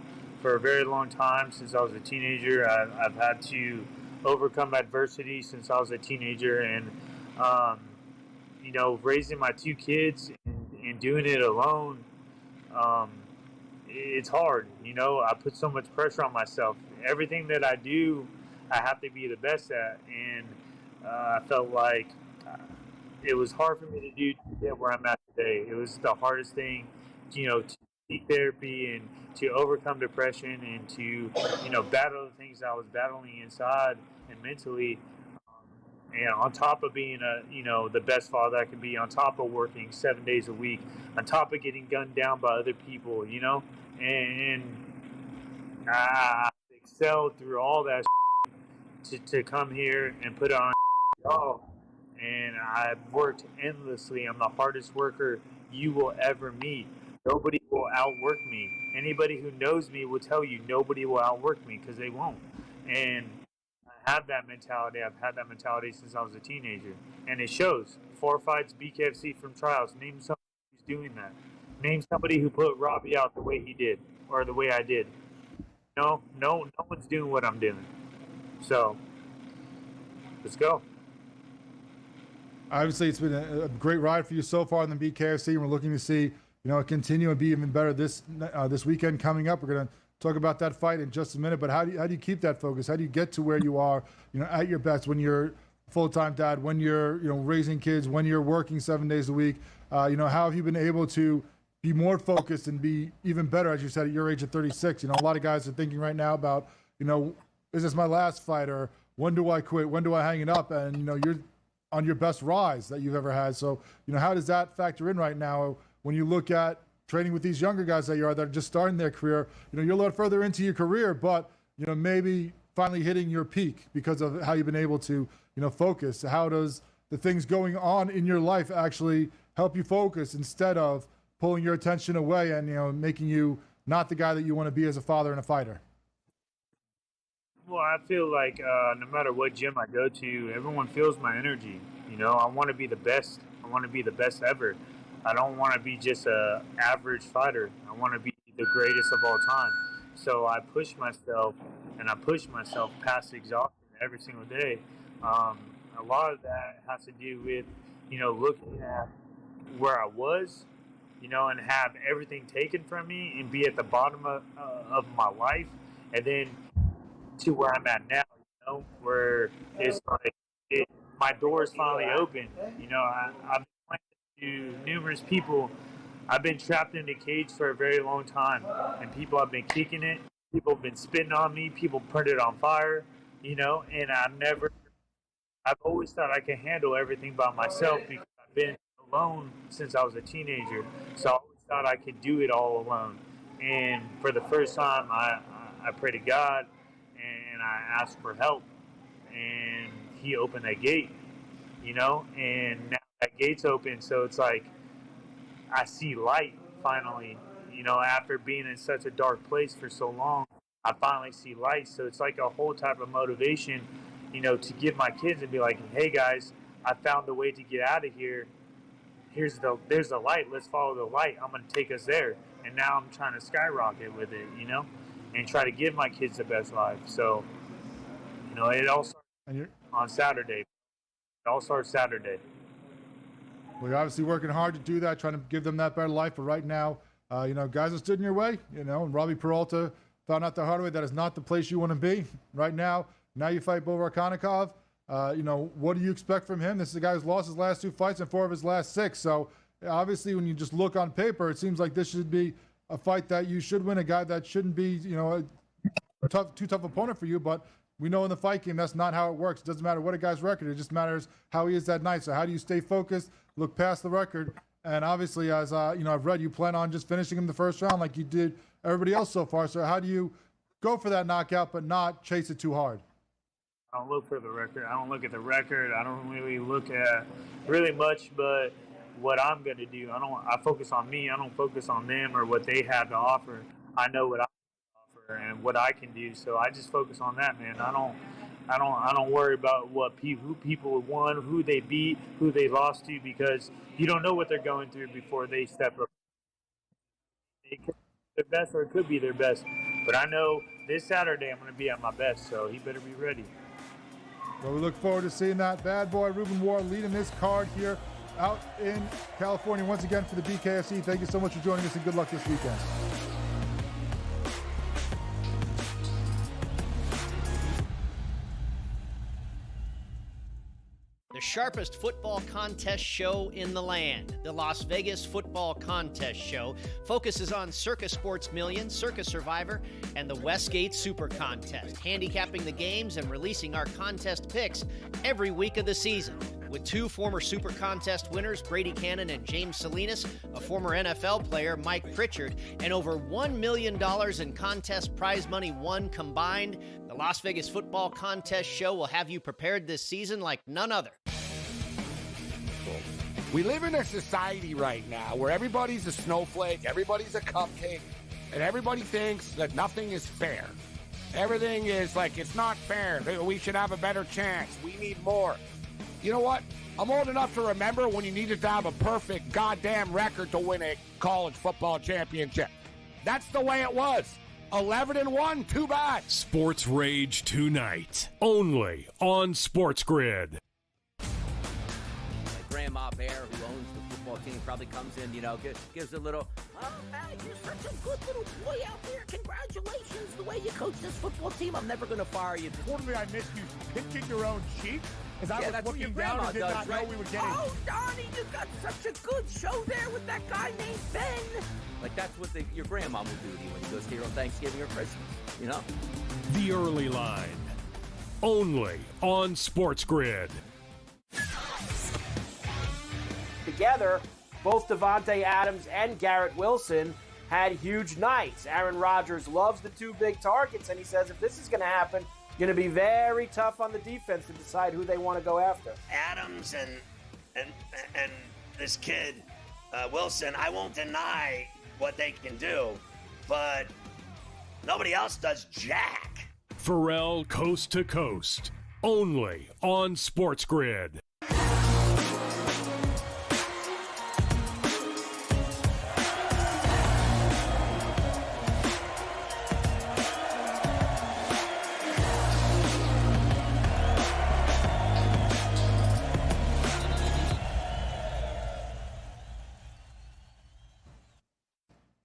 for a very long time since I was a teenager. I've had to overcome adversity since I was a teenager, and raising my 2 kids and doing it alone, it's hard. I put so much pressure on myself. Everything that I do, I have to be the best at, and I felt like it was hard for me to do to get where I'm at today. It was the hardest thing, to seek therapy and to overcome depression and to, battle the things I was battling inside and mentally. on top of being the best father I can be, on top of working 7 days a week, on top of getting gunned down by other people, and I excelled through all that to come here and put on and I've worked endlessly. I'm the hardest worker you will ever meet. Nobody will outwork me. Anybody who knows me will tell you nobody will outwork me, because they won't. And I have that mentality. I've had that mentality since I was a teenager. And it shows. 4 fights, BKFC from trials. Name somebody who's doing that. Name somebody who put Robbie out the way he did, or the way I did. No one's doing what I'm doing. So, let's go. Obviously, it's been a great ride for you so far in the BKFC, and we're looking to see it continue and be even better this weekend coming up. We're going to talk about that fight in just a minute. But how do you keep that focus? How do you get to where you are, at your best when you're full-time dad, when you're raising kids, when you're working 7 days a week? How have you been able to be more focused and be even better, as you said, at your age of 36? A lot of guys are thinking right now about, is this my last fight, or when do I quit? When do I hang it up? And you're on your best rise that you've ever had. So, how does that factor in right now when you look at training with these younger guys that are just starting their career? You're a lot further into your career, but, maybe finally hitting your peak because of how you've been able to, focus. How does the things going on in your life actually help you focus instead of pulling your attention away and, making you not the guy that you want to be as a father and a fighter? Well, I feel like no matter what gym I go to, everyone feels my energy. I want to be the best. I want to be the best ever. I don't want to be just an average fighter. I want to be the greatest of all time. So I push myself, and I push myself past exhaustion every single day. A lot of that has to do with, looking at where I was, and have everything taken from me and be at the bottom of my life, and then to where I'm at now, where it's like my door is finally open. I've been to numerous people. I've been trapped in a cage for a very long time, and people have been kicking it. People have been spitting on me. People put it on fire, and I've always thought I could handle everything by myself because I've been alone since I was a teenager. So I always thought I could do it all alone. And for the first time, I pray to God, and I asked for help, and he opened that gate, and now that gate's open. So it's like I see light finally, after being in such a dark place for so long. I finally see light. So it's like a whole type of motivation, to give my kids and be like, hey guys, I found the way to get out of here. There's the light. Let's follow the light. I'm going to take us there. And now I'm trying to skyrocket with it, and try to give my kids the best life. So, it all starts on Saturday. It all starts Saturday. Well, you're obviously working hard to do that, trying to give them that better life. But right now, guys have stood in your way, and Robbie Peralta found out the hard way that is not the place you want to be right now. Now you fight Bovar Konikov. What do you expect from him? This is a guy who's lost his last 2 fights and 4 of his last 6. So obviously, when you just look on paper, it seems like this should be a fight that you should win, a guy that shouldn't be, a too tough opponent for you. But we know in the fight game, that's not how it works. It doesn't matter what a guy's record. It just matters how he is that night. So how do you stay focused, look past the record? And obviously, as I've read, you plan on just finishing him the first round like you did everybody else so far. So how do you go for that knockout but not chase it too hard? I don't look for the record. I don't look at the record. I don't really look at really much, but what I'm going to do. I focus on me. I don't focus on them or what they have to offer. I know what I can offer and what I can do. So I just focus on that, man. I don't worry about who people won, who they beat, who they lost to, because you don't know what they're going through before they step up. It could be their best or it could be their best. But I know this Saturday I'm going to be at my best, so he better be ready. Well, we look forward to seeing that bad boy Ruben Warr leading this card here out in California once again for the BKFC. Thank you so much for joining us, and good luck this weekend. The sharpest football contest show in the land. The Las Vegas Football Contest Show focuses on Circus Sports Million, Circus Survivor, and the Westgate Super Contest, handicapping the games and releasing our contest picks every week of the season. With two former Super Contest winners, Brady Cannon and James Salinas, a former NFL player, Mike Pritchard, and over $1 million in contest prize money won combined, the Las Vegas Football Contest Show will have you prepared this season like none other. We live in a society right now where everybody's a snowflake, everybody's a cupcake, and everybody thinks that nothing is fair. Everything is like, it's not fair. We should have a better chance. We need more. You know what? I'm old enough to remember when you needed to have a perfect goddamn record to win a college football championship. That's the way it was. 11-1, too bad. Sports Rage tonight, only on SportsGrid. Grandma Bear, who owns the football team, probably comes in, gives a little, oh, man, you're such a good little boy out there. Congratulations, the way you coach this football team. I'm never going to fire you. Quarterly, I missed you pinching your own cheek as I was that's what your looking down grandma and did does, not right? know we were getting. Oh, Donnie, you got such a good show there with that guy named Ben. Like, that's what your grandma will do to you when he goes here on Thanksgiving or Christmas, The Early Line, only on SportsGrid. Together, both Davante Adams and Garrett Wilson had huge nights. Aaron Rodgers loves the two big targets, and he says if this is going to happen, going to be very tough on the defense to decide who they want to go after. Adams and this kid Wilson, I won't deny what they can do, but nobody else does jack. Pharrell Coast to Coast, only on SportsGrid.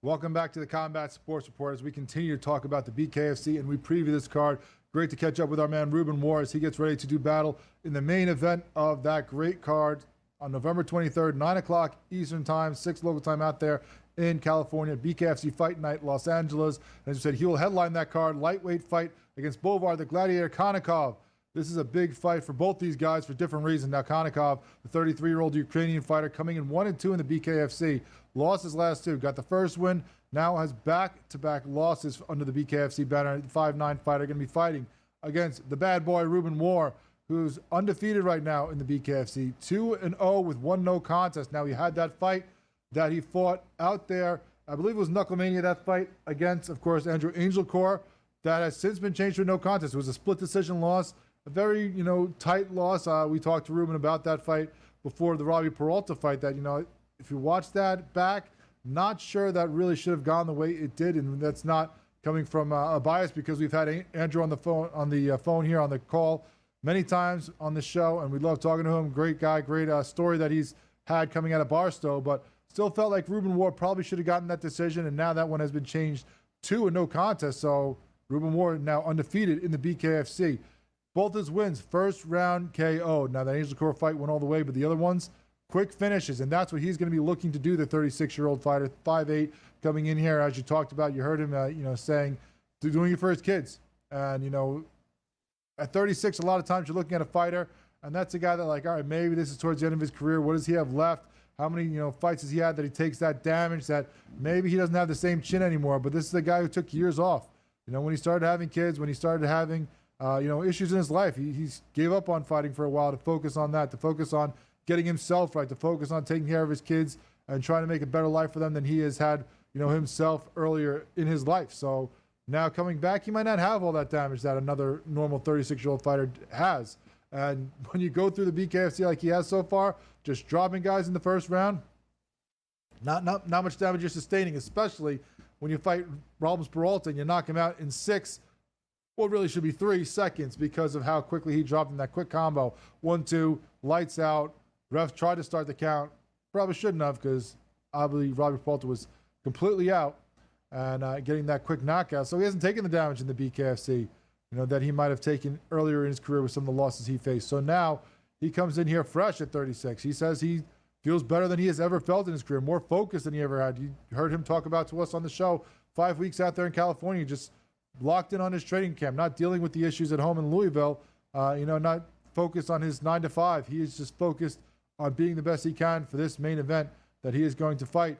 Welcome back to the Combat Sports Report as we continue to talk about the BKFC and we preview this card. Great to catch up with our man Ruben Warr as he gets ready to do battle in the main event of that great card on November 23rd, 9 o'clock Eastern Time, 6 local time out there in California. BKFC Fight Night, Los Angeles. As you said, he will headline that card. Lightweight fight against Bovar, the Gladiator Konnikov. This is a big fight for both these guys for different reasons. Now, Konnikov, the 33-year-old Ukrainian fighter, coming in 1-2 in the BKFC. Lost his last two. Got the first win. Now has back-to-back losses under the BKFC banner. 5'9" fighter going to be fighting against the bad boy Ruben Warr, who's undefeated right now in the BKFC. 2-0 with 1 no contest. Now, he had that fight that he fought out there. I believe it was Knucklemania, that fight against, of course, Andrew Angelcourt. That has since been changed to a no contest. It was a split decision loss. A very, tight loss. We talked to Ruben about that fight before the Robbie Peralta fight that, if you watch that back, not sure that really should have gone the way it did. And that's not coming from a bias because we've had Andrew on the phone here on the call many times on the show. And we love talking to him. Great guy, great story that he's had coming out of Barstow. But still felt like Ruben Warr probably should have gotten that decision. And now that one has been changed to a no contest. So Ruben Warr now undefeated in the BKFC. Both his wins, first round KO. Now, that Angelcourt fight went all the way, but the other ones, quick finishes, and that's what he's going to be looking to do, the 36-year-old fighter, 5'8", coming in here, as you talked about. You heard him, saying, doing it for his kids. And, at 36, a lot of times you're looking at a fighter, and that's a guy that, all right, maybe this is towards the end of his career. What does he have left? How many, fights has he had that he takes that damage, that maybe he doesn't have the same chin anymore? But this is a guy who took years off. When he started having kids, when he started having issues in his life. He gave up on fighting for a while to focus on that, to focus on getting himself right, to focus on taking care of his kids and trying to make a better life for them than he has had, himself earlier in his life. So now coming back, he might not have all that damage that another normal 36-year-old fighter has. And when you go through the BKFC like he has so far, just dropping guys in the first round, not much damage you're sustaining, especially when you fight Robbins Peralta and you knock him out in 6. Well, it really should be 3 seconds because of how quickly he dropped in that quick combo. 1-2, lights out. Refs tried to start the count. Probably shouldn't have because obviously Robbie Peralta was completely out and getting that quick knockout. So he hasn't taken the damage in the BKFC, that he might have taken earlier in his career with some of the losses he faced. So now he comes in here fresh at 36. He says he feels better than he has ever felt in his career, more focused than he ever had. You heard him talk about to us on the show 5 weeks out there in California, just locked in on his training camp, not dealing with the issues at home in Louisville, not focused on his 9 to 5. He is just focused on being the best he can for this main event that he is going to fight.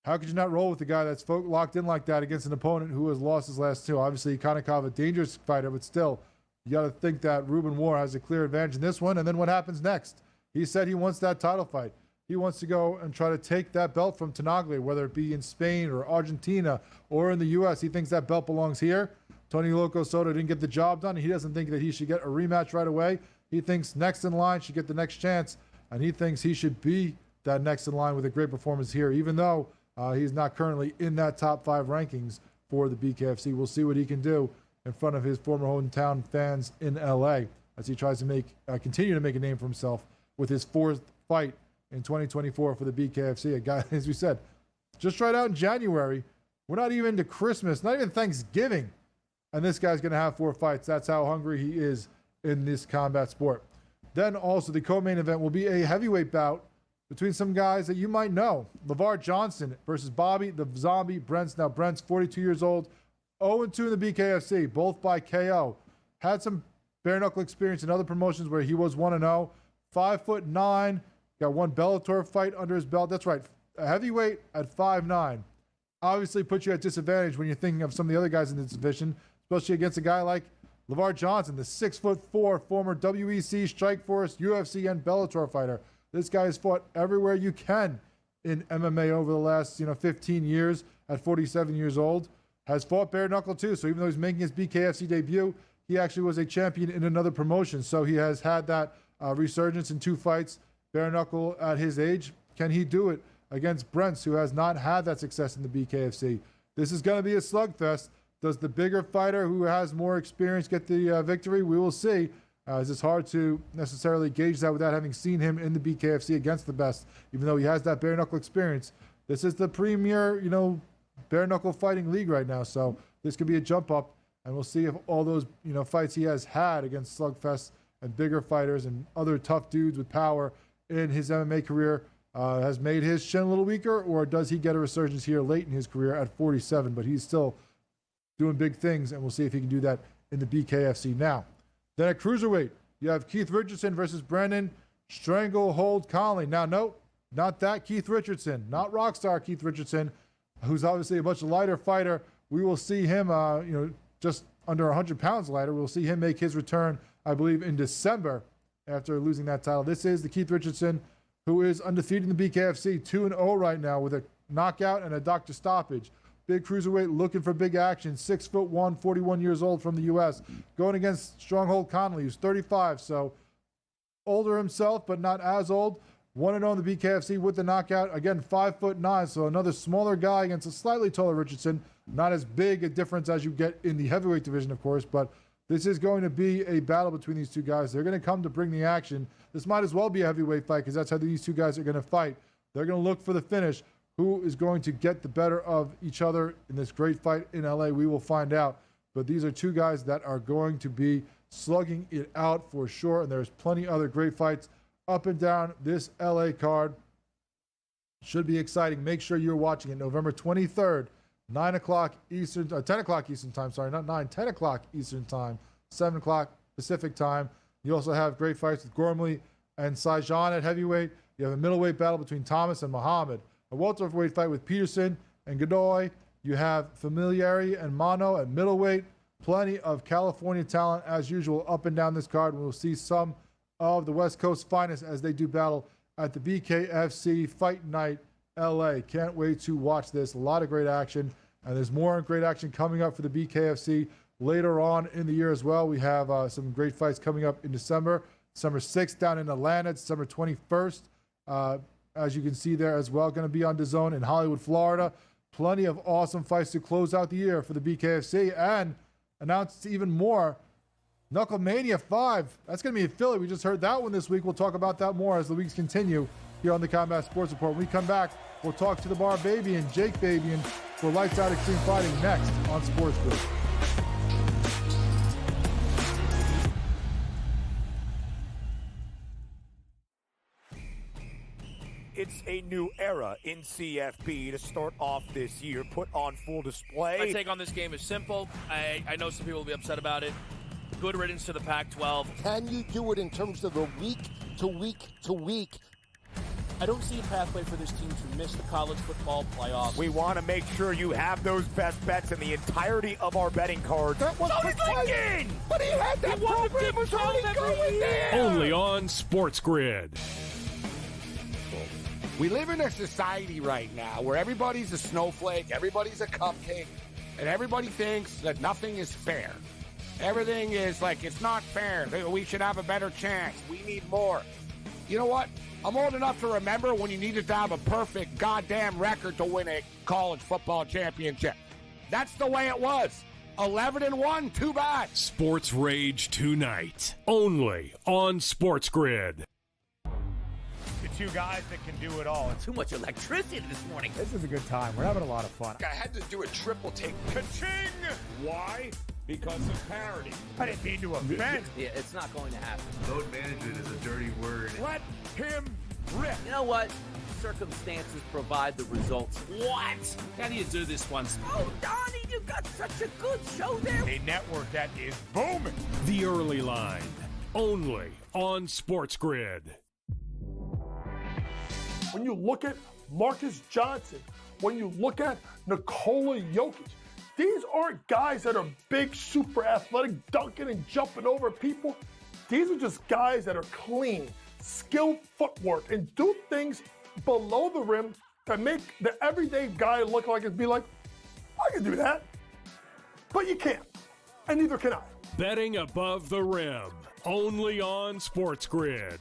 How could you not roll with a guy that's locked in like that against an opponent who has lost his last 2? Obviously, Konikov, a dangerous fighter, but still, you got to think that Ruben Warr has a clear advantage in this one. And then what happens next? He said he wants that title fight. He wants to go and try to take that belt from Tenaglia, whether it be in Spain or Argentina or in the U.S. He thinks that belt belongs here. Tony Loco Soto didn't get the job done. He doesn't think that he should get a rematch right away. He thinks next in line should get the next chance, and he thinks he should be that next in line with a great performance here, even though he's not currently in that top 5 rankings for the BKFC. We'll see what he can do in front of his former hometown fans in L.A. as he tries to continue to make a name for himself with his 4th fight in 2024 for the BKFC. A guy, as we said, just tried out in January. We're not even to Christmas, not even Thanksgiving, and this guy's going to have 4 fights. That's how hungry he is in this combat sport. Then also the co-main event will be a heavyweight bout between some guys that you might know. LeVar Johnson versus Bobby the Zombie Brents. Now, Brent's 42 years old, 0-2 in the BKFC, both by KO. Had some bare-knuckle experience in other promotions where he was 1-0. 5'9", got one Bellator fight under his belt. That's right, a heavyweight at 5'9". Obviously puts you at disadvantage when you're thinking of some of the other guys in this division, especially against a guy like LeVar Johnson, the 6'4" former WEC, Strikeforce, UFC, and Bellator fighter. This guy has fought everywhere you can in MMA over the last 15 years at 47 years old. Has fought bare knuckle too, so even though he's making his BKFC debut, he actually was a champion in another promotion. So he has had that resurgence in 2 fights, bare knuckle at his age. Can he do it against Brents, who has not had that success in the BKFC? This is going to be a slugfest. Does the bigger fighter who has more experience get the victory? We will see. It's hard to necessarily gauge that without having seen him in the BKFC against the best, even though he has that bare knuckle experience. This is the premier, bare knuckle fighting league right now. So this could be a jump up, and we'll see if all those, fights he has had against slugfests and bigger fighters and other tough dudes with power in his MMA career has made his chin a little weaker, or does he get a resurgence here late in his career at 47? But he's still doing big things, and we'll see if he can do that in the BKFC now. Then at cruiserweight, you have Keith Richardson versus Brandon Stranglehold Conley. Now, no, not that Keith Richardson, not Rockstar Keith Richardson, who's obviously a much lighter fighter. We will see him, just under 100 pounds lighter. We'll see him make his return, I believe, in December after losing that title. This is the Keith Richardson who is undefeated in the BKFC, 2-0 right now with a knockout and a doctor stoppage. Big cruiserweight looking for big action. 6'1", 41 years old from the U.S. Going against Stronghold Conley, who's 35, so older himself, but not as old. 1-0 in the BKFC with the knockout. Again, 5'9", so another smaller guy against a slightly taller Richardson. Not as big a difference as you get in the heavyweight division, of course, but this is going to be a battle between these two guys. They're going to come to bring the action. This might as well be a heavyweight fight because that's how these two guys are going to fight. They're going to look for the finish. Who is going to get the better of each other in this great fight in LA? We will find out. But these are two guys that are going to be slugging it out for sure. And there's plenty other great fights up and down this LA card. Should be exciting. Make sure you're watching it November 23rd, 10 o'clock Eastern time. Sorry, not 9, 10 o'clock Eastern time, 7 o'clock Pacific time. You also have great fights with Gormley and Sajan at heavyweight. You have a middleweight battle between Thomas and Muhammad. A welterweight fight with Peterson and Godoy. You have Familiari and Mano at middleweight. Plenty of California talent, as usual, up and down this card. We'll see some of the West Coast finest as they do battle at the BKFC Fight Night LA. Can't wait to watch this. A lot of great action, and there's more great action coming up for the BKFC later on in the year as well. We have some great fights coming up in December 6th down in Atlanta, December 21st. As you can see there as well, going to be on DAZN in Hollywood, Florida. Plenty of awesome fights to close out the year for the BKFC, and announced even more. Knucklemania 5, that's going to be in Philly. We just heard that one this week. We'll talk about that more as the weeks continue here on the Combat Sports Report. When we come back, we'll talk to the Bar Baby and Jake Babian for Lights Out Extreme Fighting next on SportsGrid. it's a new era in CFB to start off this year, put on full display. My take on this game is simple. I know some people will be upset about it. Good riddance to the Pac-12. Can you do it in terms of the week to week to week? I don't see a pathway for this team to miss the college football playoffs. We want to make sure you have those best bets in the entirety of our betting cards. That was Lincoln! But he had that program was already going there. Only on SportsGrid. We live in a society right now where everybody's a snowflake, everybody's a cupcake, and everybody thinks that nothing is fair. Everything is like, it's not fair. We should have a better chance. We need more. You know what? I'm old enough to remember when you needed to have a perfect goddamn record to win a college football championship. That's the way it was. 11-1, too bad. Sports Rage tonight. Only on SportsGrid. The two guys that can do it all. Too much electricity this morning. This is a good time. We're having a lot of fun. I had to do a triple take. Ka-ching! Why? Because of parity. I didn't mean to offend. Yeah, it's not going to happen. Load management is a dirty word. Let him rip. You know what? Circumstances provide the results. What? How do you do this once? Oh, Donnie, you got such a good show there. A network that is booming. The Early Line. Only on SportsGrid. When you look at Marcus Johnson, when you look at Nikola Jokic, these aren't guys that are big, super athletic, dunking and jumping over people. These are just guys that are clean, skilled footwork, and do things below the rim that make the everyday guy look like it'd be like, I can do that. But you can't, and neither can I. Betting above the rim. Only on SportsGrid.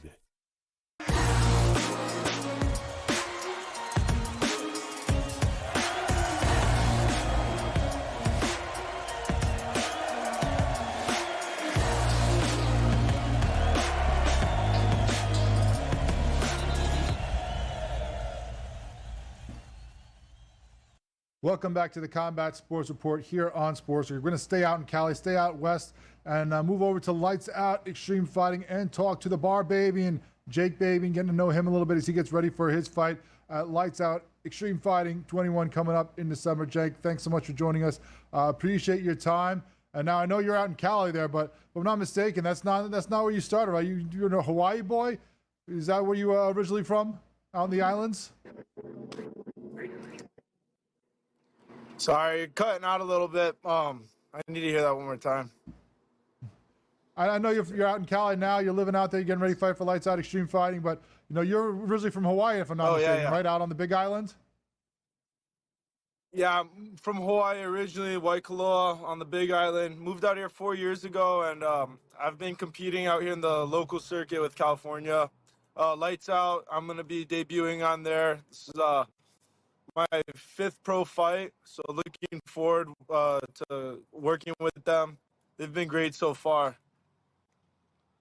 Welcome back to the Combat Sports Report here on Sports. We're going to stay out in Cali, stay out west, and move over to Lights Out Extreme Fighting and talk to the Bar Baby and Jake Baby and getting to know him a little bit as he gets ready for his fight at Lights Out Extreme Fighting 21 coming up in December. Jake, thanks so much for joining us. Appreciate your time. And now I know you're out in Cali there, but if I'm not mistaken, that's not where you started, right? You're a Hawaii boy? Is that where you were originally from, out in the islands? Sorry, you're cutting out a little bit. I need to hear that one more time. I know you're out in Cali now. You're living out there. You're getting ready to fight for Lights Out Extreme Fighting. But, you're originally from Hawaii, if I'm not mistaken, right? Out on the Big Island? Yeah, I'm from Hawaii originally, Waikoloa on the Big Island. Moved out here 4 years ago, and I've been competing out here in the local circuit with California. Lights Out, I'm going to be debuting on there. This is my 5th pro fight, so looking forward to working with them. They've been great so far.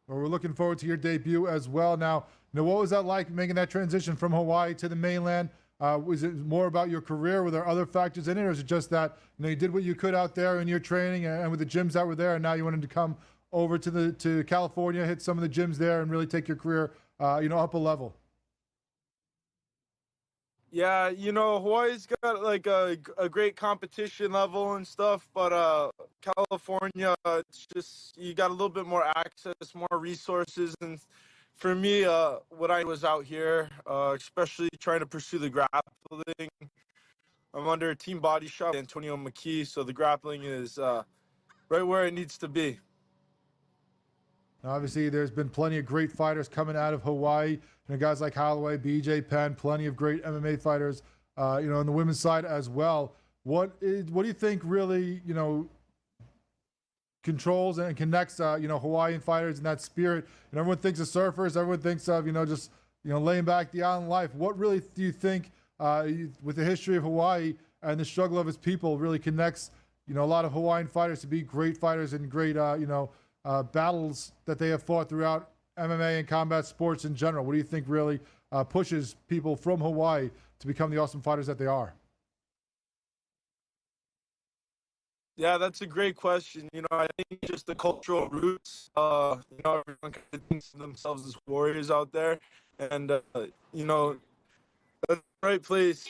Well, we're looking forward to your debut as well. Now, what was that like making that transition from Hawaii to the mainland? Was it more about your career? Were there other factors in it, or is it just that you did what you could out there in your training and with the gyms that were there, and now you wanted to come over to California, hit some of the gyms there, and really take your career up a level? Yeah, Hawaii's got like a great competition level and stuff, but California, it's just you got a little bit more access, more resources, and for me, when I was out here, especially trying to pursue the grappling, I'm under Team Body Shop, Antonio McKee, so the grappling is right where it needs to be. Now, obviously, there's been plenty of great fighters coming out of Hawaii. Guys like Holloway, BJ Penn, plenty of great MMA fighters, on the women's side as well. What do you think really, controls and connects, Hawaiian fighters in that spirit? And everyone thinks of surfers. Everyone thinks of, just, laying back the island life. What really do you think, with the history of Hawaii and the struggle of its people, really connects, a lot of Hawaiian fighters to be great fighters and great, battles that they have fought throughout MMA and combat sports in general? What do you think really pushes people from Hawaii to become the awesome fighters that they are? Yeah, that's a great question. I think just the cultural roots, everyone kind of thinks of themselves as warriors out there. And, the right place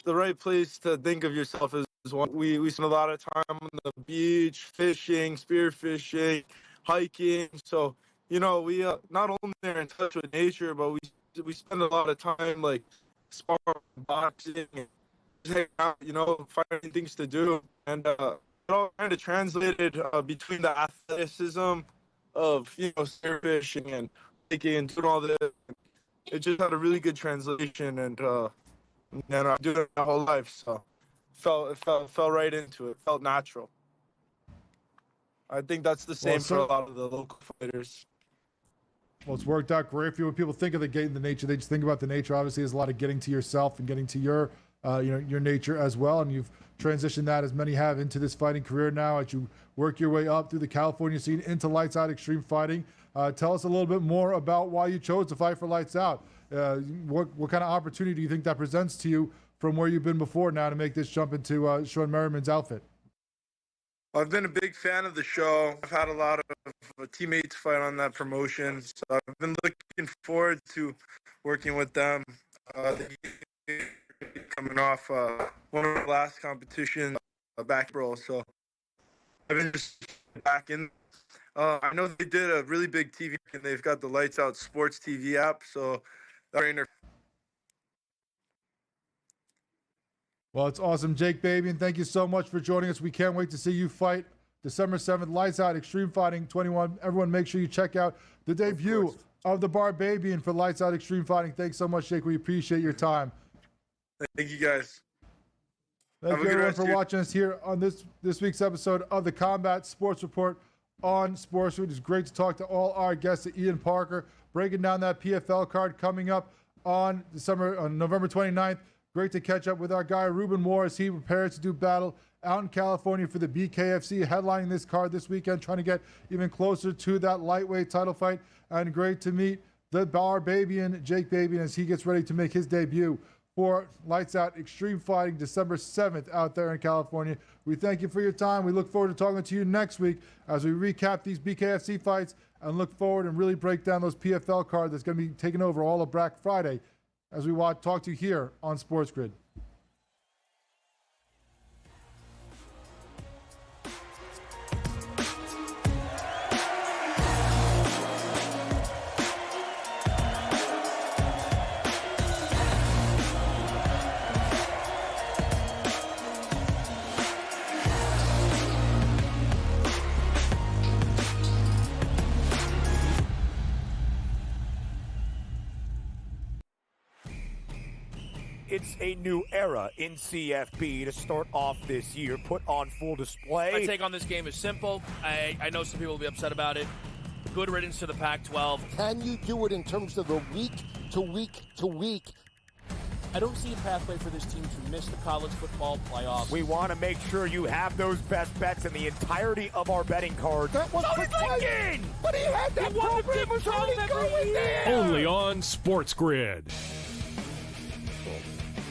to think of yourself is one. We spend a lot of time on the beach, fishing, spearfishing, hiking. So, we not only are in touch with nature, but we spend a lot of time like sparring, boxing, and just hanging out, finding things to do. And it all kind of translated between the athleticism of, spearfishing and hiking and doing all this. It just had a really good translation, and I do it my whole life, so it fell right into it. Felt natural. I think that's the same for a lot of the local fighters. Well, it's worked out great for you. When people think of the nature, they just think about the nature. Obviously, there's a lot of getting to yourself and getting to your nature as well. And you've transitioned that, as many have, into this fighting career now as you work your way up through the California scene into Lights Out Extreme Fighting. Tell us a little bit more about why you chose to fight for Lights Out. What kind of opportunity do you think that presents to you from where you've been before now to make this jump into Sean Merriman's outfit? I've been a big fan of the show. I've had a lot of teammates fight on that promotion, so I've been looking forward to working with them. Coming off one of the last competitions back pro, so I've been just back in. I know they did a really big TV, and they've got the Lights Out Sports TV app, so trainer. Well, it's awesome, Jake Baby, and thank you so much for joining us. We can't wait to see you fight December 7th, Lights Out Extreme Fighting 21. Everyone, make sure you check out the debut of the Barbarian for Lights Out Extreme Fighting. Thanks so much, Jake. We appreciate your time. Thank you, guys. Thank you, everyone, for watching us here on this week's episode of the Combat Sports Report on SportsGrid. It's great to talk to all our guests, at Ian Parker, breaking down that PFL card coming up on November 29th. Great to catch up with our guy, Ruben Warr, as he prepares to do battle out in California for the BKFC, headlining this card this weekend, trying to get even closer to that lightweight title fight. And great to meet the Barbarian, Jake Babian, as he gets ready to make his debut for Lights Out Extreme Fighting December 7th out there in California. We thank you for your time. We look forward to talking to you next week as we recap these BKFC fights and look forward and really break down those PFL cards that's going to be taking over all of Black Friday as we talk to you here on SportsGrid. It's a new era in CFB to start off this year, put on full display. My take on this game is simple. I know some people will be upset about it. Good riddance to the Pac-12. Can you do it in terms of the week to week to week? I don't see a pathway for this team to miss the college football playoffs. We want to make sure you have those best bets in the entirety of our betting cards. That was Lincoln! But he had that program was already going there! Only on SportsGrid.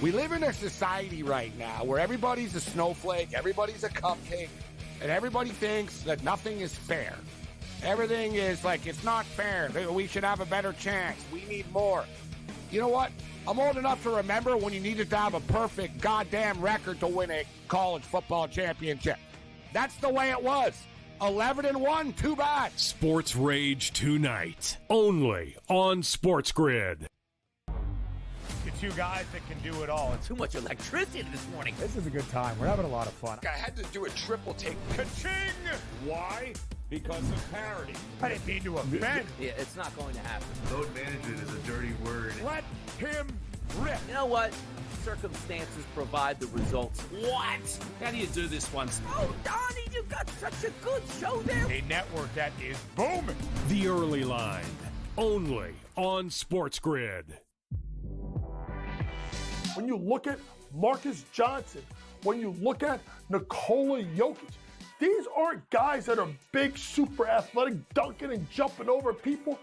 We live in a society right now where everybody's a snowflake, everybody's a cupcake, and everybody thinks that nothing is fair. Everything is like, it's not fair. We should have a better chance. We need more. You know what? I'm old enough to remember when you needed to have a perfect goddamn record to win a college football championship. That's the way it was. 11-1, too bad. Sports Rage tonight, only on SportsGrid. Two guys that can do it all. Too much electricity this morning. This is a good time. We're having a lot of fun. I had to do a triple take. Ka-ching! Why? Because of parity. I didn't mean to offend. Yeah, it's not going to happen. Load management is a dirty word. Let him rip. You know what? Circumstances provide the results. What? How do you do this one? Oh, Donnie, you got such a good show there. A network that is booming. The Early Line, only on SportsGrid. When you look at Marcus Johnson, when you look at Nikola Jokic, these aren't guys that are big, super athletic, dunking and jumping over people.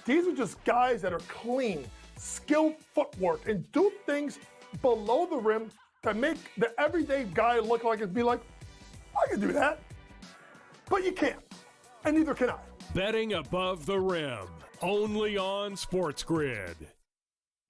These are just guys that are clean, skilled footwork, and do things below the rim that make the everyday guy look like it'd be like, I can do that. But you can't, and neither can I. Betting above the rim, only on SportsGrid.